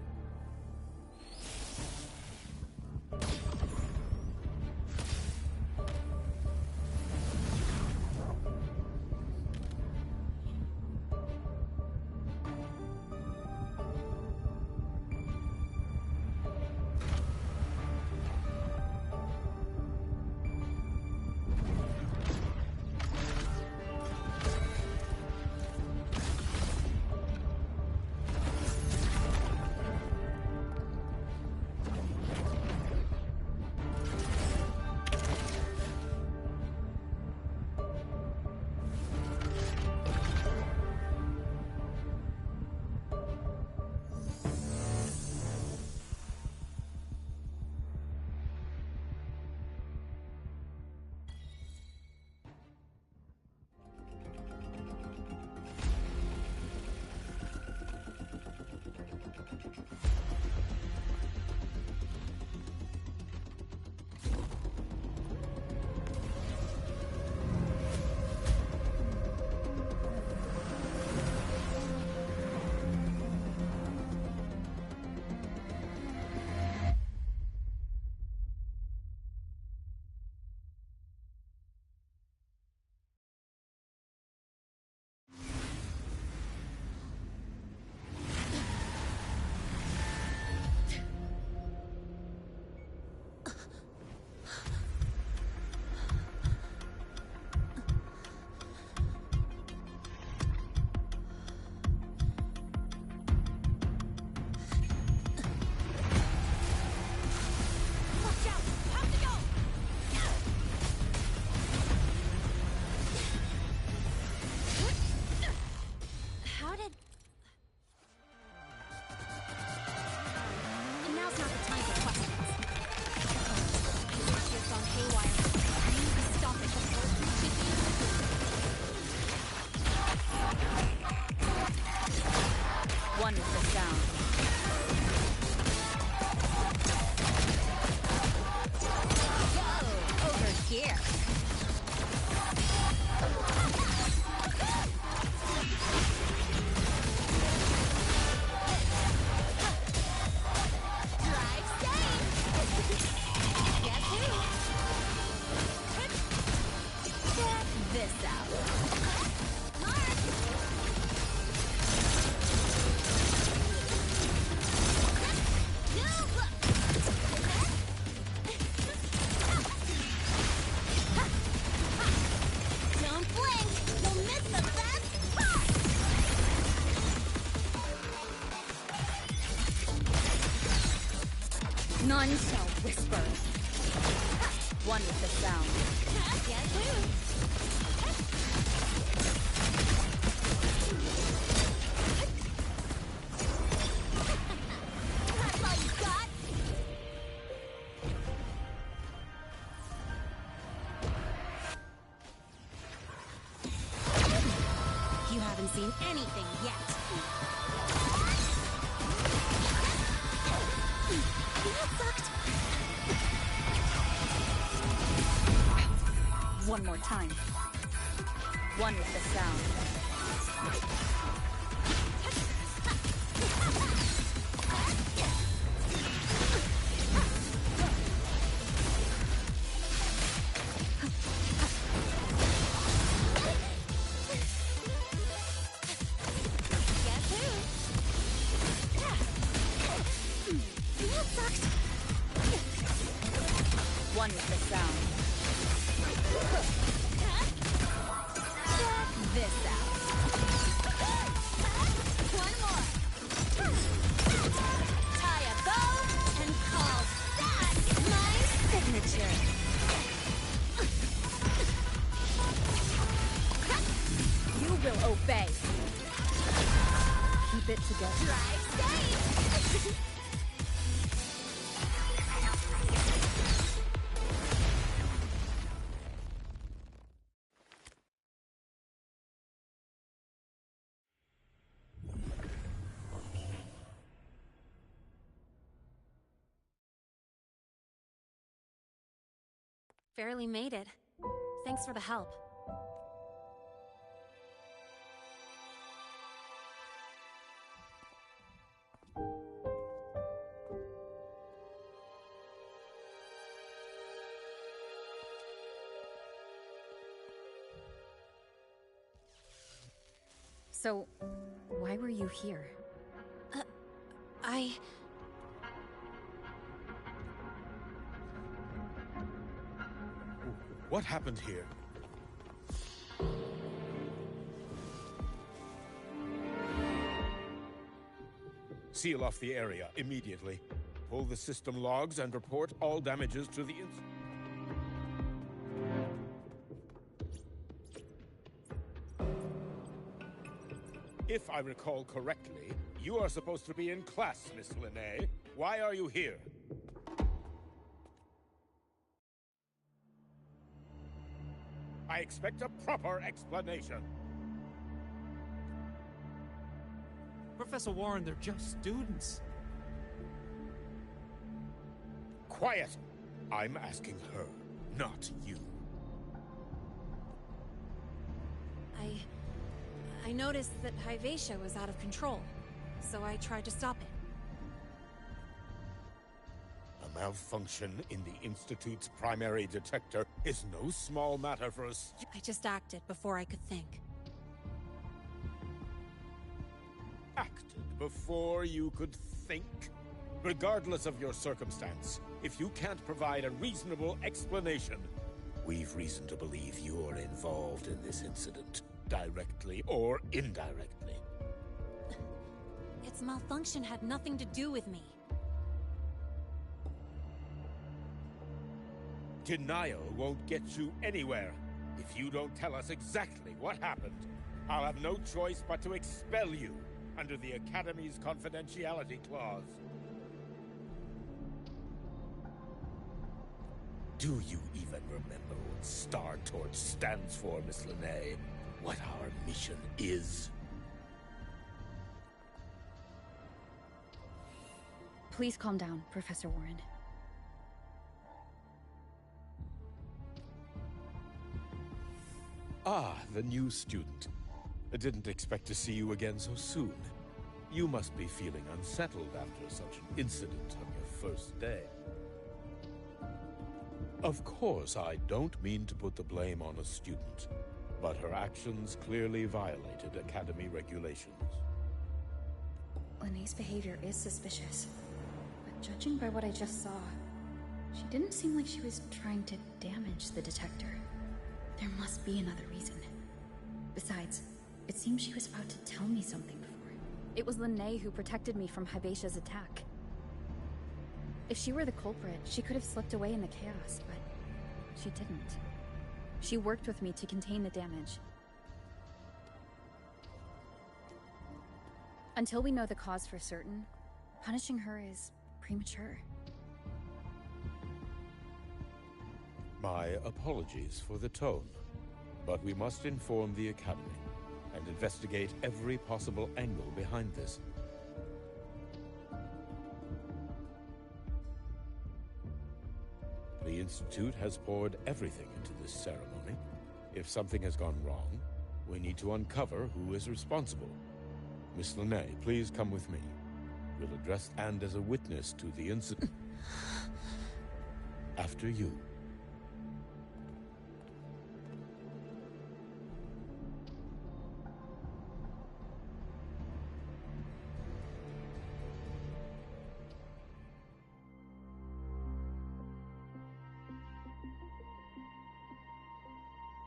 None shall whisper. One with the sound. That's all you got? You haven't seen anything yet. That sucked. One more time. One with the sound. That sucked. One with the sound. Check this out. One more. Tie a bow and call that my signature. You will obey. Keep it together. Drive safe. Barely made it. Thanks for the help. So, why were you here? What happened here? Seal off the area immediately. Pull the system logs and report all damages to the If I recall correctly, you are supposed to be in class, Miss Linnae. Why are you here? I expect a proper explanation. Professor Warren, they're just students. Quiet! I'm asking her, not you. I noticed that Hyvatia was out of control, so I tried to stop it. A malfunction in the Institute's primary detector is no small matter for us. I just acted before I could think. Acted before you could think? Regardless of your circumstance, if you can't provide a reasonable explanation, we've reason to believe you're involved in this incident, directly or indirectly. Its malfunction had nothing to do with me. Denial won't get you anywhere. If you don't tell us exactly what happened, I'll have no choice but to expel you under the Academy's confidentiality clause. Do you even remember what Star Torch stands for, Miss Linnae? What our mission is? Please calm down, Professor Warren. Ah, the new student. I didn't expect to see you again so soon. You must be feeling unsettled after such an incident on your first day. Of course, I don't mean to put the blame on a student, but her actions clearly violated Academy regulations. Linnae's behavior is suspicious, but judging by what I just saw, she didn't seem like she was trying to damage the detector. There must be another reason. Besides, it seems she was about to tell me something before. It was Linnae who protected me from Hyvatia's attack. If she were the culprit, she could have slipped away in the chaos, but she didn't. She worked with me to contain the damage. Until we know the cause for certain, punishing her is premature. My apologies for the tone, but we must inform the Academy and investigate every possible angle behind this. The Institute has poured everything into this ceremony. If something has gone wrong, we need to uncover who is responsible. Miss Linnae, please come with me. We'll address and as a witness to the incident. After you.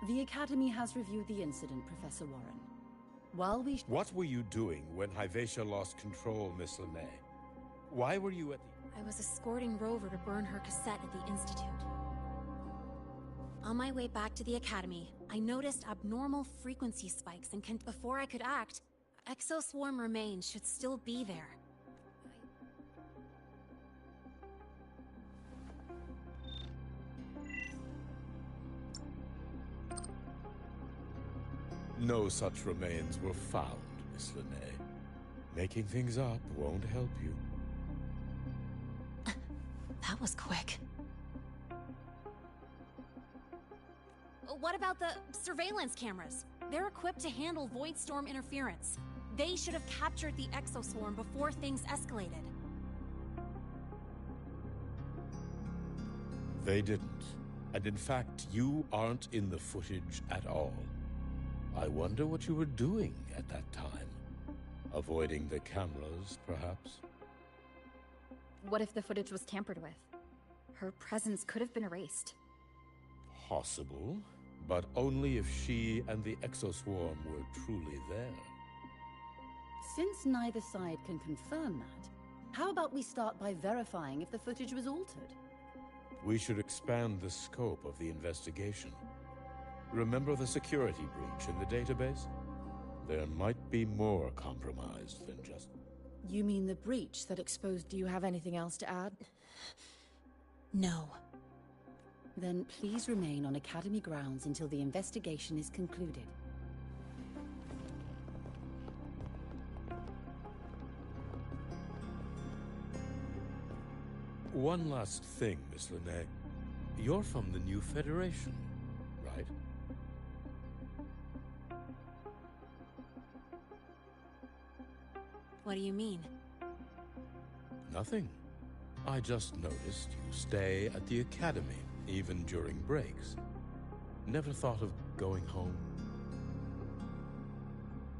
The Academy has reviewed the incident, Professor Warren. While we... What were you doing when Hyvatia lost control, Miss Linnae? Why were you at the... I was escorting Rover to burn her cassette at the Institute. On my way back to the Academy, I noticed abnormal frequency spikes and before I could act, Exoswarm remains should still be there. No such remains were found, Miss Linnae. Making things up won't help you. That was quick. What about the surveillance cameras? They're equipped to handle void storm interference. They should have captured the exoswarm before things escalated. They didn't. And in fact, you aren't in the footage at all. I wonder what you were doing at that time. Avoiding the cameras, perhaps? What if the footage was tampered with? Her presence could have been erased. Possible, but only if she and the exoswarm were truly there. Since neither side can confirm that, how about we start by verifying if the footage was altered? We should expand the scope of the investigation. Remember the security breach in the database? There might be more compromised than just... You mean the breach that exposed... Do you have anything else to add? No. Then please remain on Academy grounds until the investigation is concluded. One last thing, Miss Linnae. You're from the New Federation, right? What do you mean? Nothing. I just noticed you stay at the Academy, even during breaks. Never thought of going home?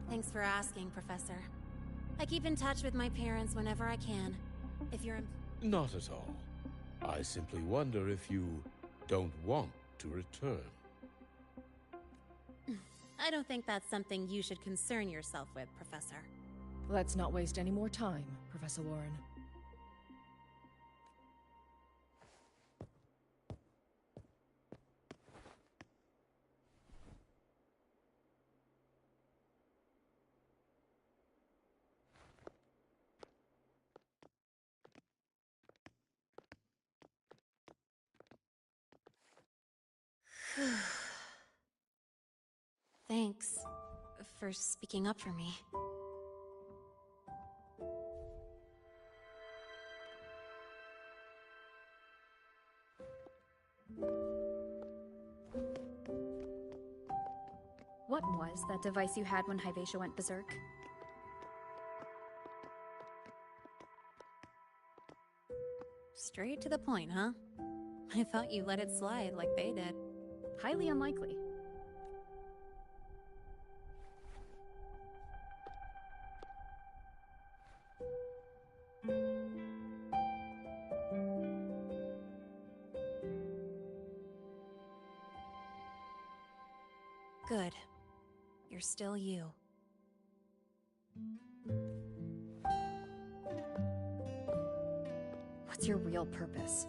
Thanks for asking, Professor. I keep in touch with my parents whenever I can. If you're... Not at all. I simply wonder if you don't want to return. I don't think that's something you should concern yourself with, Professor. Let's not waste any more time, Professor Warren. Thanks for speaking up for me. What was that device you had when Hyvatia went berserk? Straight to the point, huh? I thought you let it slide like they did. Highly unlikely. Good. You're still you. What's your your real purpose?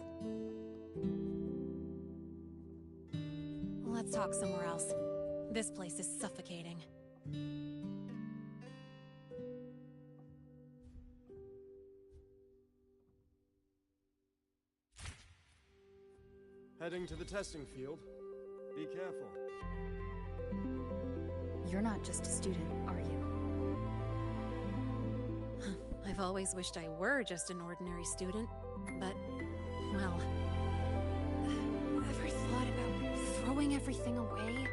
Let's talk somewhere else. This place is suffocating. Heading to the testing field. Be careful. You're not just a student, are you? I've always wished I were just an ordinary student, but, well... Ever thought about throwing everything away?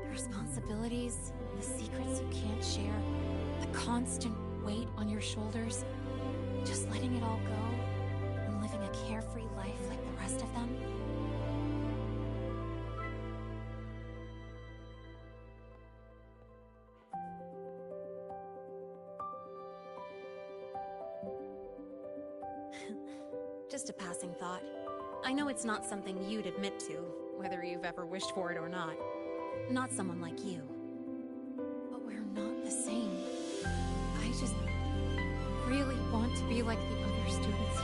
The responsibilities, the secrets you can't share, the constant weight on your shoulders. Just letting it all go, and living a carefree life like the rest of them? Just a passing thought. I know it's not something you'd admit to, whether you've ever wished for it or not. Not someone like you. But we're not the same. I just really want to be like the other students.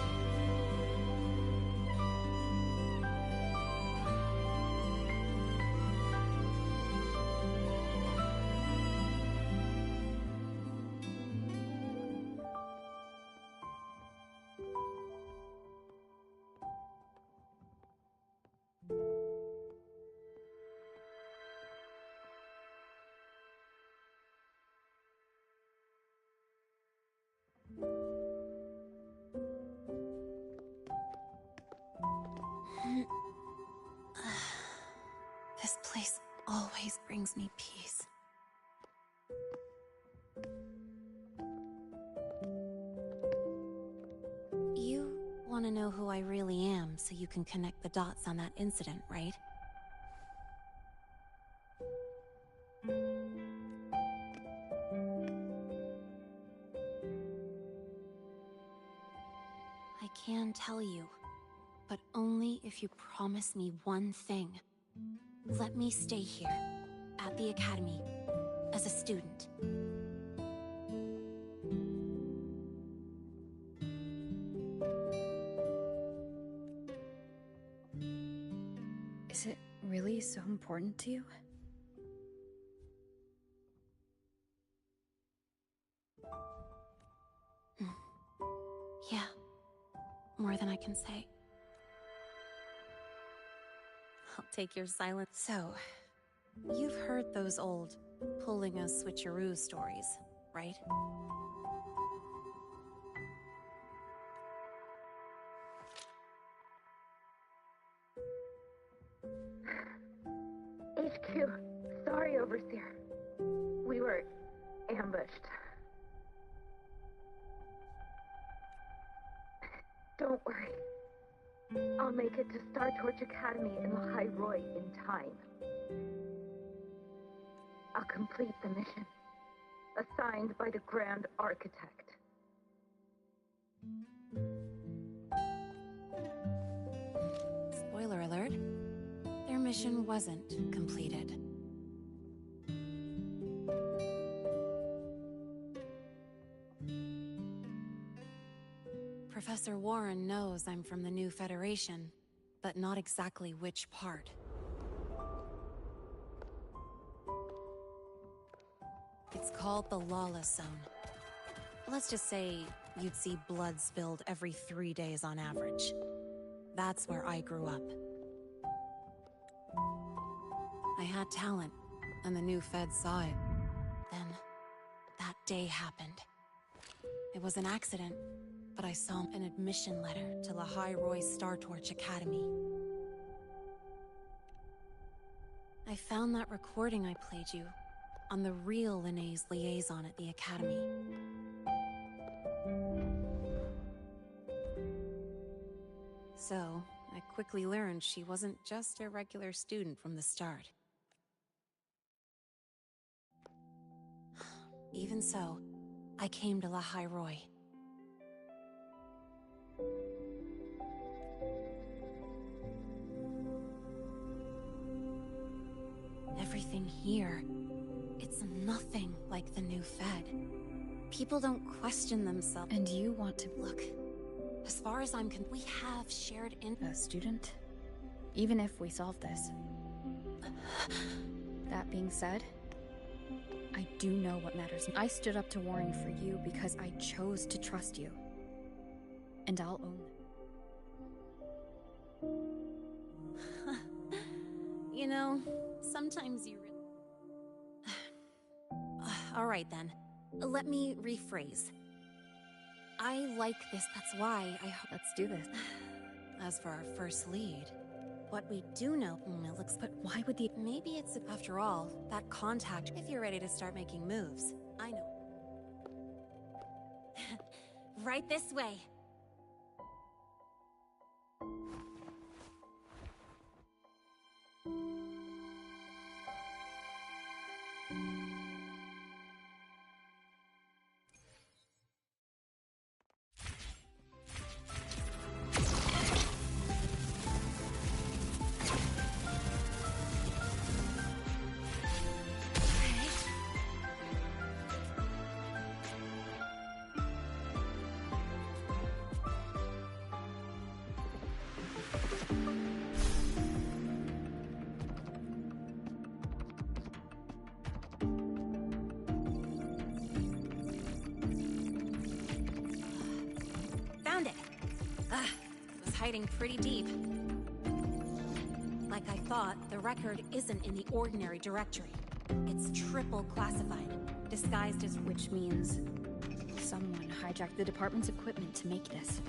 This place always brings me peace. You want to know who I really am so you can connect the dots on that incident, right? I can tell you, but only if you promise me one thing. Let me stay here, at the Academy, as a student. Is it really so important to you? Yeah, more than I can say. I'll take your silence. So, you've heard those old pulling a switcheroo stories, right? HQ, sorry, Overseer. We were ambushed. Don't worry. I'll make it to Star Torch Academy in the High Roy in time. I'll complete the mission, assigned by the Grand Architect. Spoiler alert, their mission wasn't completed. Professor Warren knows I'm from the new Federation, but not exactly which part. It's called the Lawless Zone. Let's just say you'd see blood spilled every 3 days on average. That's where I grew up. I had talent, and the new Fed saw it. Then, that day happened. It was an accident, but I saw an admission letter to La High Roy Star Torch Academy. I found that recording I played you on the real Linnaeus liaison at the Academy. So, I quickly learned she wasn't just a regular student from the start. Even so, I came to La High Roy. Everything here, it's nothing like the new Fed. People don't question themselves. And you want to... Look, As far as we have shared A student? Even if we solve this. That being said, I do know what matters. I stood up to Warren for you because I chose to trust you. And I'll own it. You know, sometimes you Alright then. Let me rephrase. I like this, that's why I hope. Let's do this. As for our first lead, what we do know, it looks, but why would maybe it's, after all, that contact, if you're ready to start making moves. I know. Right this way. Found it! It was hiding pretty deep. Like I thought, the record isn't in the ordinary directory. It's triple classified, disguised as... Which means someone hijacked the department's equipment to make this.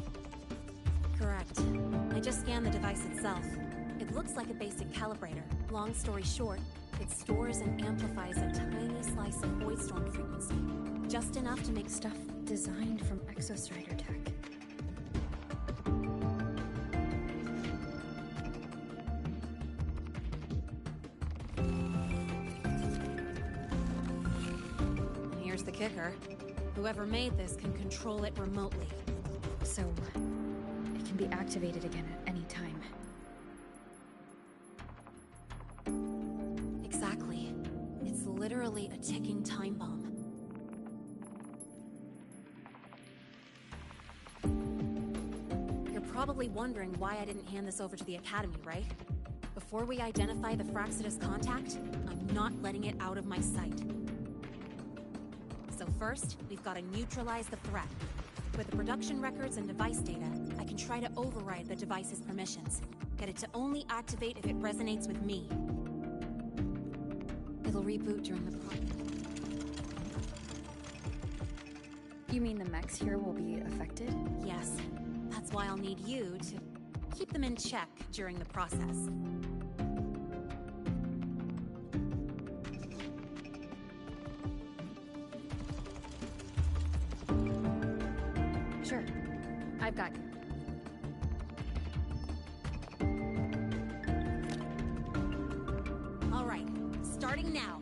Correct. I just scanned the device itself. It looks like a basic calibrator. Long story short, it stores and amplifies a tiny slice of voidstorm frequency. Just enough to make stuff designed from Exostrider tech. Here's the kicker. Whoever made this can control it remotely. So, it can be activated again at any time. Exactly. It's literally a ticking time bomb. You're probably wondering why I didn't hand this over to the Academy, right? Before we identify the Fraxidus contact, I'm not letting it out of my sight. So first, we've got to neutralize the threat. With the production records and device data, I can try to override the device's permissions. Get it to only activate if it resonates with me. It'll reboot during the process. You mean the mechs here will be affected? Yes. That's why I'll need you to keep them in check during the process. Sure. I've got you. All right, starting now.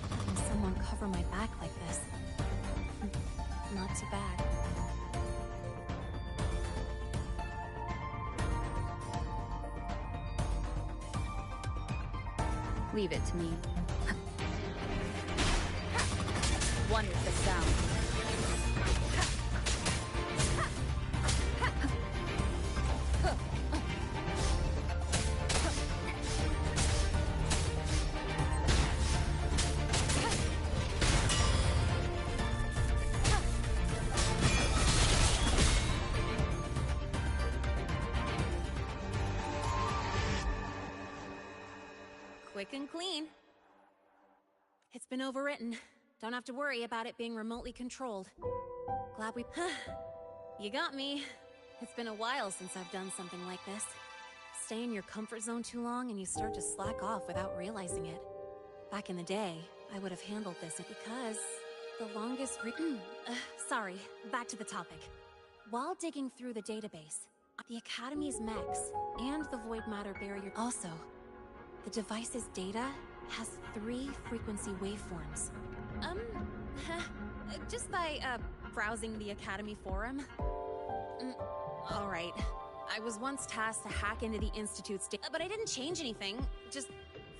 Having someone cover my back like this. Not too bad. Leave it to me. One with the sound. Quick and clean. It's been overwritten. Don't have to worry about it being remotely controlled. Glad we... You got me. It's been a while since I've done something like this. Stay in your comfort zone too long and you start to slack off without realizing it. Back in the day, I would have handled this because the longest sorry, back to the topic. While digging through the database, the Academy's mechs and the void matter barrier... Also, the device's data has 3 frequency waveforms. Just by, browsing the Academy forum, Alright. I was once tasked to hack into the Institute's data, but I didn't change anything. Just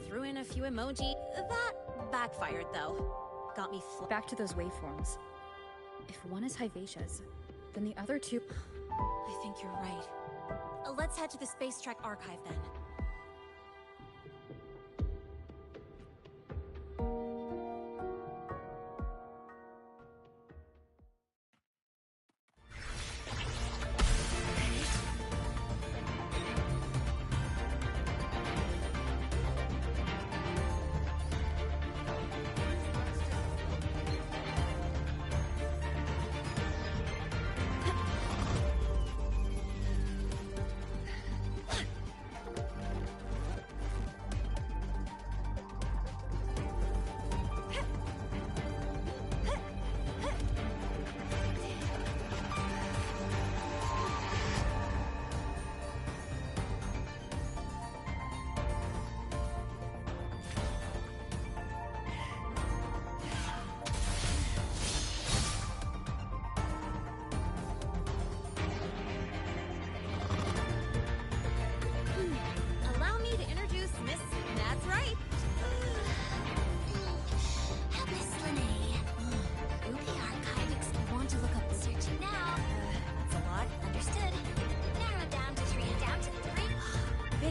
threw in a few emoji. That backfired, though. Got me Back to those waveforms. If one is Hivacia's, then the other two... I think you're right. Let's head to the Space Trek archive, then.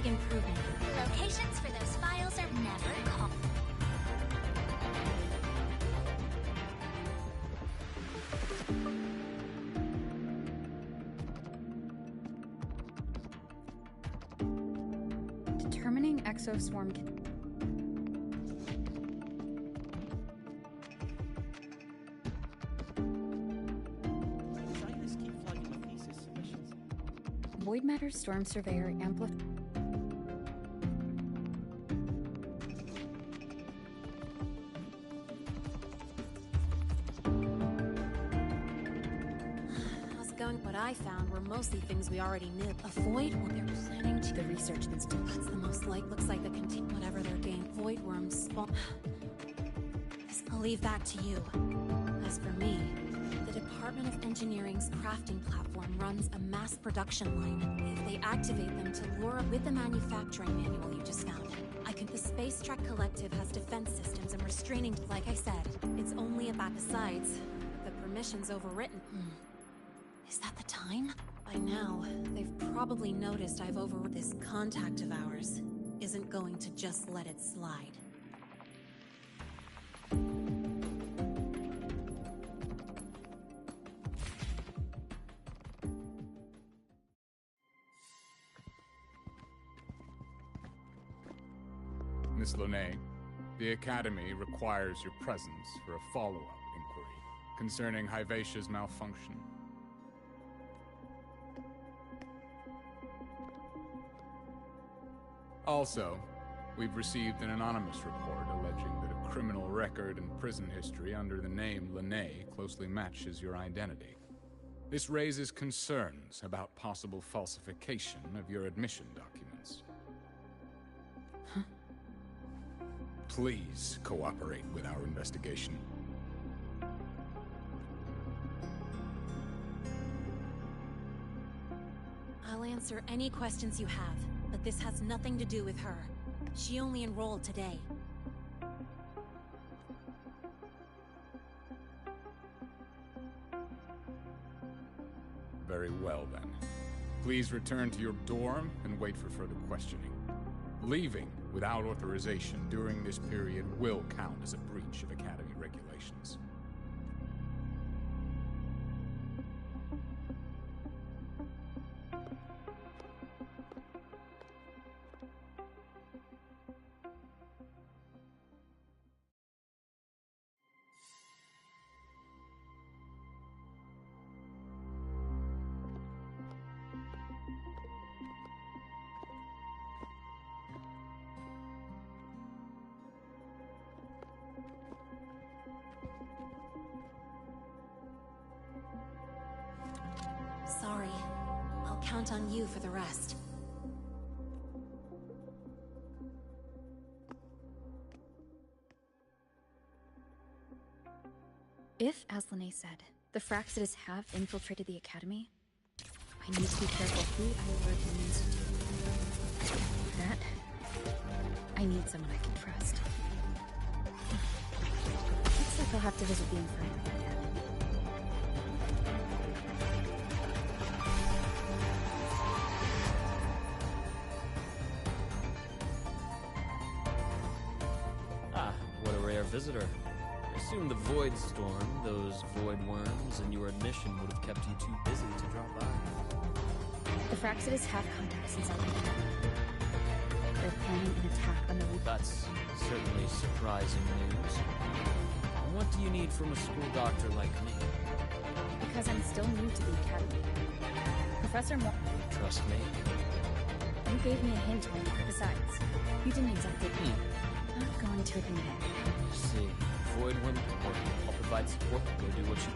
Improvement. Locations for those files are never called. Determining exoswarm... Void Matter Storm Surveyor Amplify... What I found were mostly things we already knew. A void worm they're planning to... The research institute. That's the most looks like the whatever their game. Void worms spawn... I'll leave that to you. As for me, the Department of Engineering's crafting platform runs a mass production line. If they activate them to lure with the manufacturing manual you just found, I could... The Space Trek Collective has defense systems and restraining... Like I said, it's only about... Besides, the permission's overwritten. Is that the time? By now, they've probably noticed I've This contact of ours isn't going to just let it slide. Miss Lene, the Academy requires your presence for a follow-up inquiry concerning Hivacia's malfunction. Also, we've received an anonymous report alleging that a criminal record and prison history under the name Lene closely matches your identity. This raises concerns about possible falsification of your admission documents. Huh? Please cooperate with our investigation. I'll answer any questions you have. But this has nothing to do with her. She only enrolled today. Very well, then. Please return to your dorm and wait for further questioning. Leaving without authorization during this period will count as a breach of Academy regulations. Sorry. I'll count on you for the rest. If, as Lene said, the Fraxidas have infiltrated the Academy, I need to be careful who I alert in the Institute. That, I need someone I can trust. Looks like I'll have to visit the infirmary again. Ah, what a rare visitor. I assume the Void Storm, those void worms, and your admission would have kept you too busy to drop by. The Fraxidus have contacts inside the camp. They're planning an attack on the roof. That's certainly surprising news. What do you need from a school doctor like me? Because I'm still new to the academy. Professor Moore... Trust me? You gave me a hint on it. Besides, you didn't exactly... Not going to admit it. See, Void Worm report. I'll provide support. Go do what you...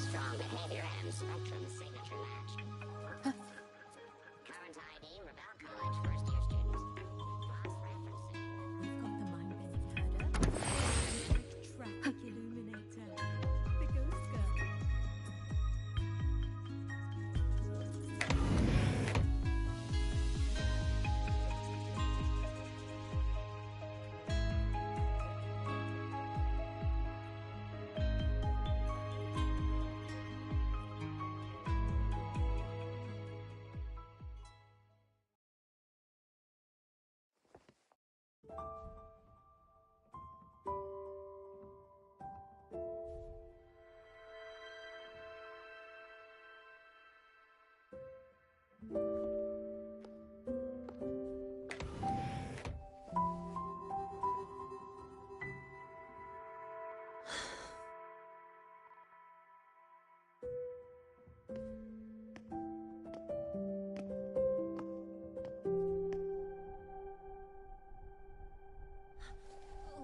Strong behavior and spectrum signature matched. Current ID, Rebel College first year student. Class referencing. We've got the mind bending murder. Traffic illuminator. The ghost girl.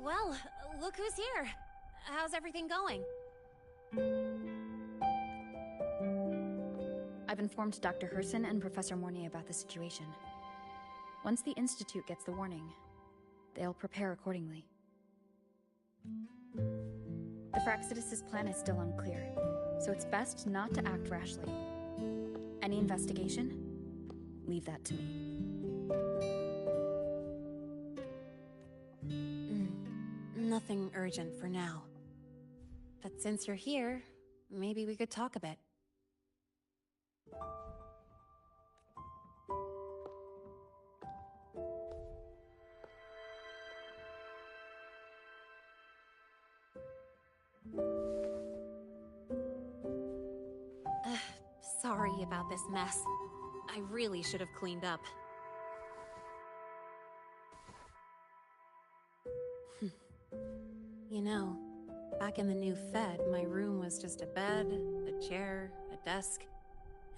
Well, look who's here. How's everything going? I've informed Dr. Herson and Professor Mornay about the situation. Once the Institute gets the warning, they'll prepare accordingly. The Fraxidus' plan is still unclear, so it's best not to act rashly. Any investigation? Leave that to me. Nothing urgent for now. But since you're here, maybe we could talk a bit. sorry about this mess. I really should have cleaned up. You know, back in the new Fed, my room was just a bed, a chair, a desk,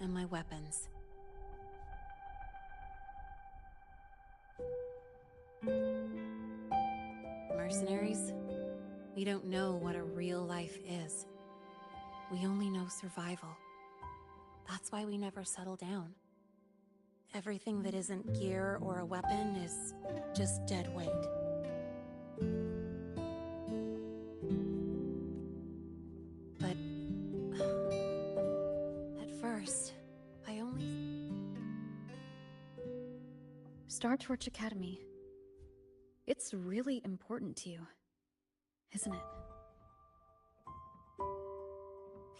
and my weapons. Mercenaries, we don't know what a real life is. We only know survival. That's why we never settle down. Everything that isn't gear or a weapon is just dead weight. But at first, I only... Star Torch Academy. It's really important to you, isn't it?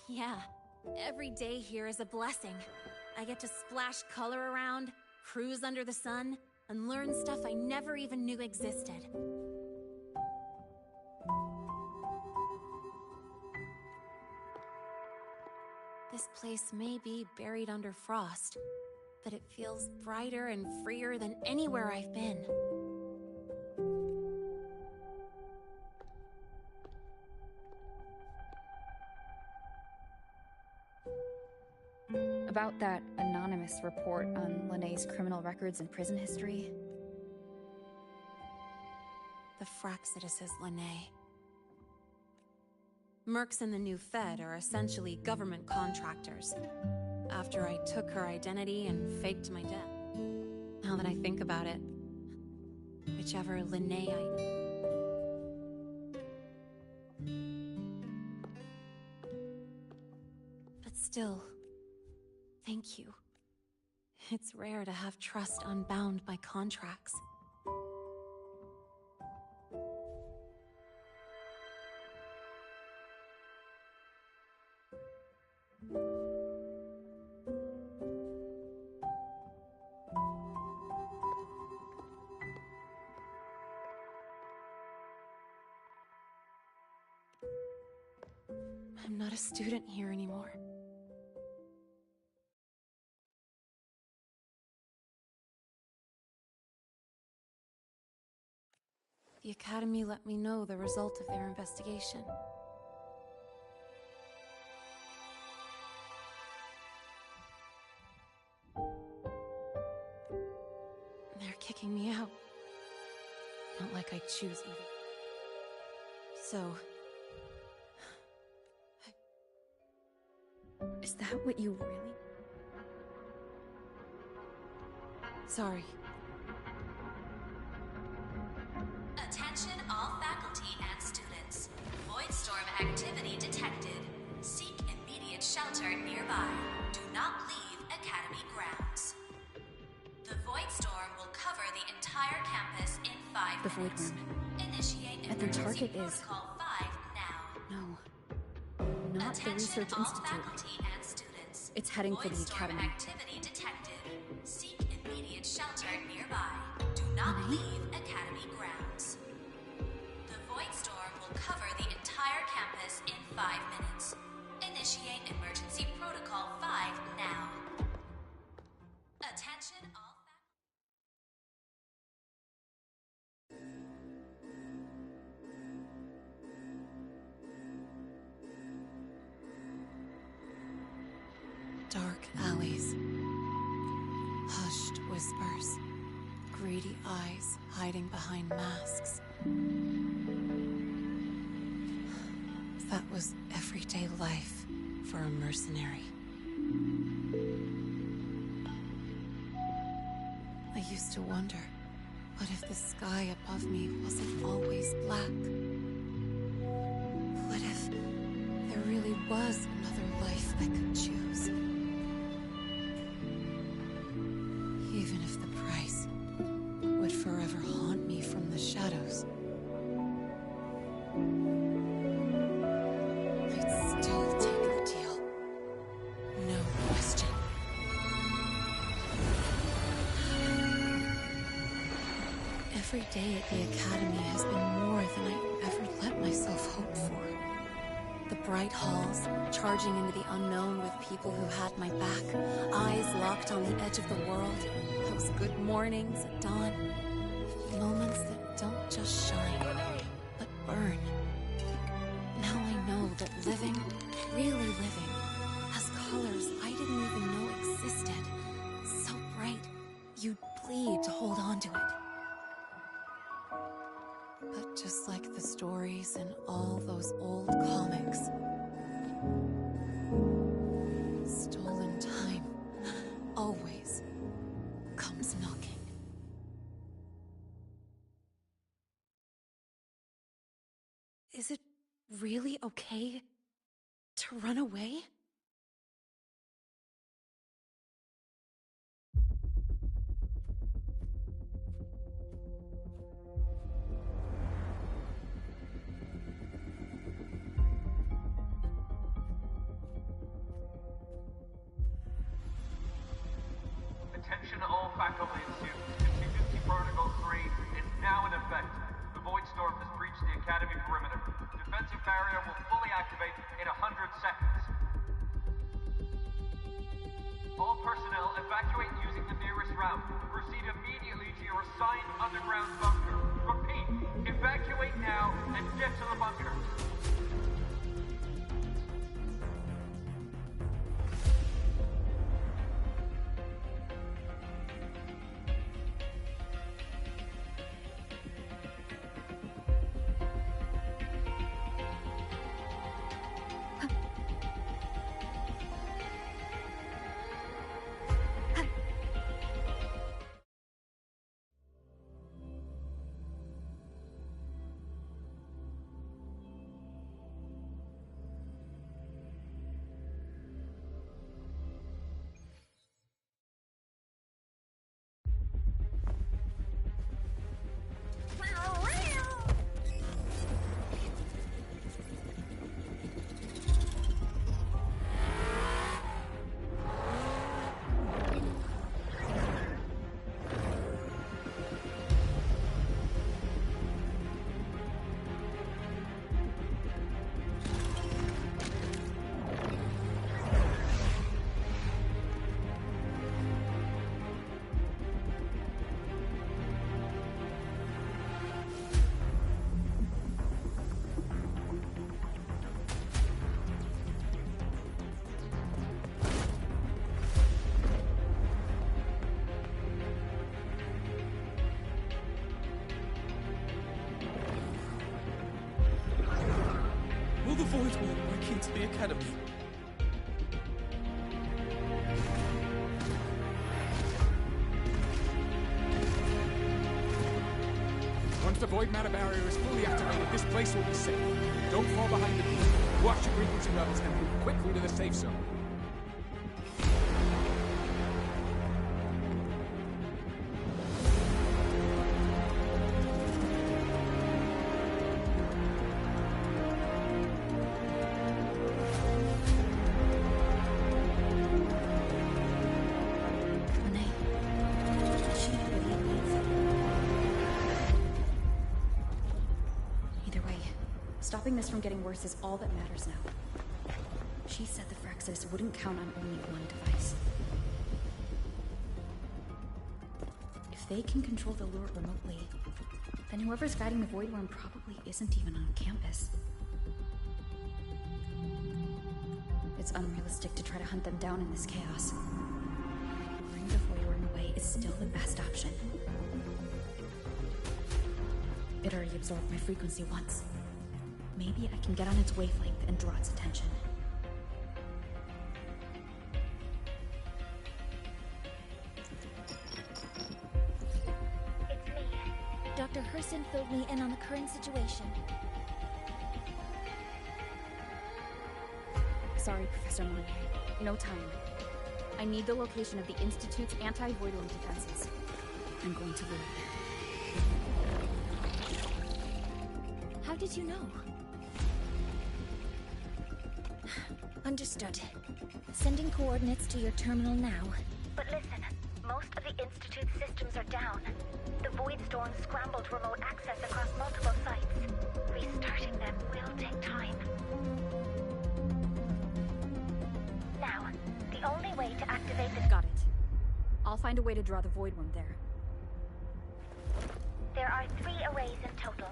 Yeah, every day here is a blessing. I get to splash color around, cruise under the sun, and learn stuff I never even knew existed. This place may be buried under frost, but it feels brighter and freer than anywhere I've been. About that anonymous report on Linnéa's criminal records and prison history. The Fraxidus is Linné. Mercs in the new Fed are essentially government contractors. After I took her identity and faked my death. Now that I think about it, whichever Linné But still, thank you. It's rare to have trust unbound by contracts. I'm not a student here anymore. The Academy let me know the result of their investigation. They're kicking me out. Not like I choose either. So... Is that what you really... Sorry. Attention all faculty and students. Voidstorm activity detected. Seek immediate shelter nearby. Do not leave Academy grounds. The Voidstorm will cover the entire campus in 5 The Void minutes. Room. Initiate And the emergency target is... protocol 5 now. No. Not the Attention Research all Institute. faculty and students. It's heading for the Voidstorm Academy. activity detected. Seek immediate shelter nearby. Do not leave Academy grounds. The Voidstorm will cover the entire campus in 5 minutes. Initiate emergency protocol 5 now. Attention all Dark alleys. Hushed whispers. Greedy eyes hiding behind masks. That was everyday life for a mercenary. I used to wonder, what if the sky above me wasn't always black? What if there really was another life I could choose? Even if the price would forever haunt me from the shadows. I'd still take the deal. No question. Every day at the Academy has been more than I ever let myself hope for. The bright halls, charging into the unknown with people who had my back, eyes locked on the edge of the world, those good mornings at dawn, moments that don't just shine, but burn. Now I know that living, really living, has colors I didn't even know existed. So bright, you'd bleed to hold on to it. But just like the stories in all those old comics, stolen time always comes knocking. Is it really okay to run away? Attention all faculty and students. Contingency Protocol 3 is now in effect. The Void Storm has breached the Academy perimeter. Defensive barrier will fully activate in 100 seconds. All personnel evacuate using the nearest route. Proceed immediately to your assigned underground bunker. Repeat, evacuate now and get to the bunkers. Will the Void War break into the Academy? Once the void matter barrier is fully activated, this place will be safe. Don't fall behind the beam. Watch your frequency levels and move quickly to the safe zone. Stopping this from getting worse is all that matters now. She said the Phyrexis wouldn't count on only one device. If they can control the lure remotely, then whoever's guiding the Void Worm probably isn't even on campus. It's unrealistic to try to hunt them down in this chaos. Luring the Void Worm away is still the best option. It already absorbed my frequency once. Maybe I can get on its wavelength and draw its attention. It's me. Dr. Herson filled me in on the current situation. Sorry, Professor Monnier. No time. I need the location of the Institute's anti-Void Worm defenses. I'm going to lure it. How did you know? Understood. Sending coordinates to your terminal now. But listen, most of the Institute's systems are down. The Void Storm scrambled remote access across multiple sites. Restarting them will take time. the only way to activate the... Got it. I'll find a way to draw the void worm there. There are 3 arrays in total.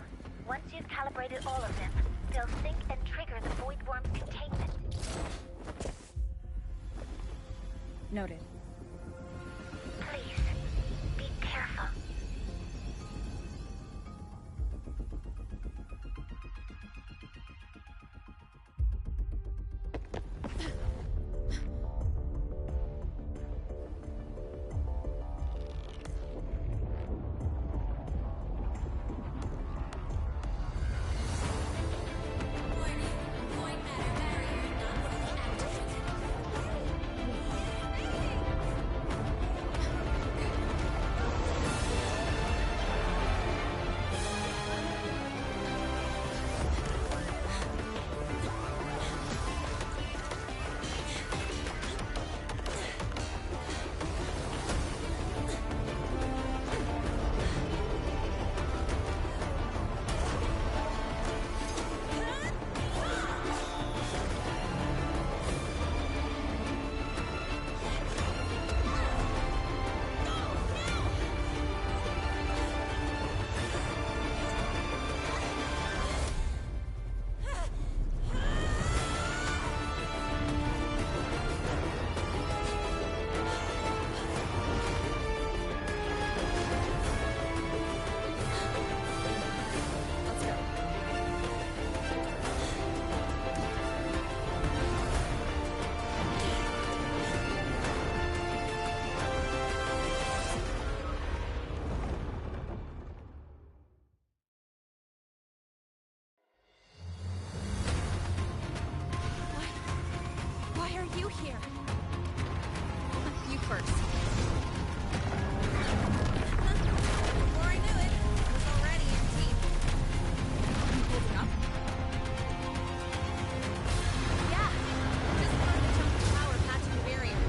Once you've calibrated all of them, they'll sync and trigger the void worm's containment. Noted. Please, be careful. You here? You first. Before I knew it, I was already in deep. You holding up? Yeah. Just burned a chunk of power patching the barrier.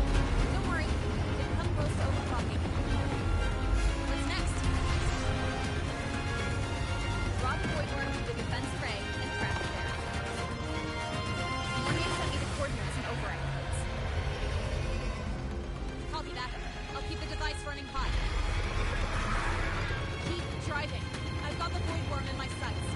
Don't worry, didn't come close to overclocking. What's next? Drop the void worm to the defense array and trap it there. Morning sent me the coordinates and override codes. Copy that. I'll keep the device running hot. Keep driving. I've got the void worm in my sights.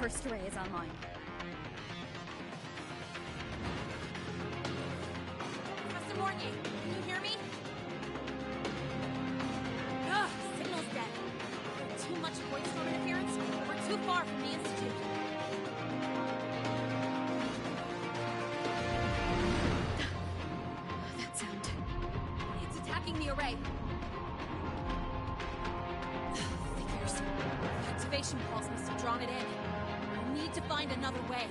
First array is online. Professor Mornier, can you hear me? Ugh, signal's dead. Too much void storm interference? We're too far from the Institute. That sound. It's attacking the array. Figures. The activation pulse must have drawn it in. We need to find another way.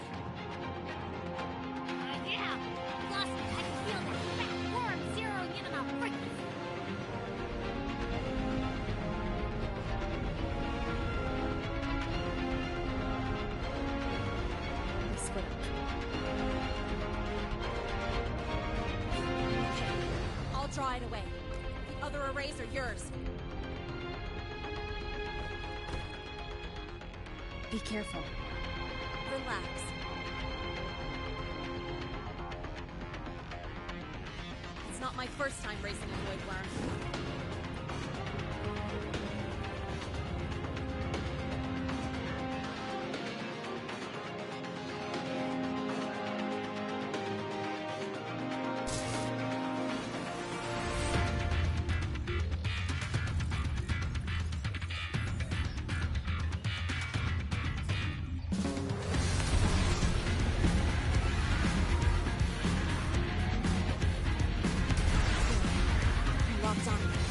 Yeah! Plus, I can feel that fat worm zeroing in on our frequency. Split up. I'll draw it away. The other arrays are yours. Be careful. Relax. It's not my first time racing a void worm. locked on.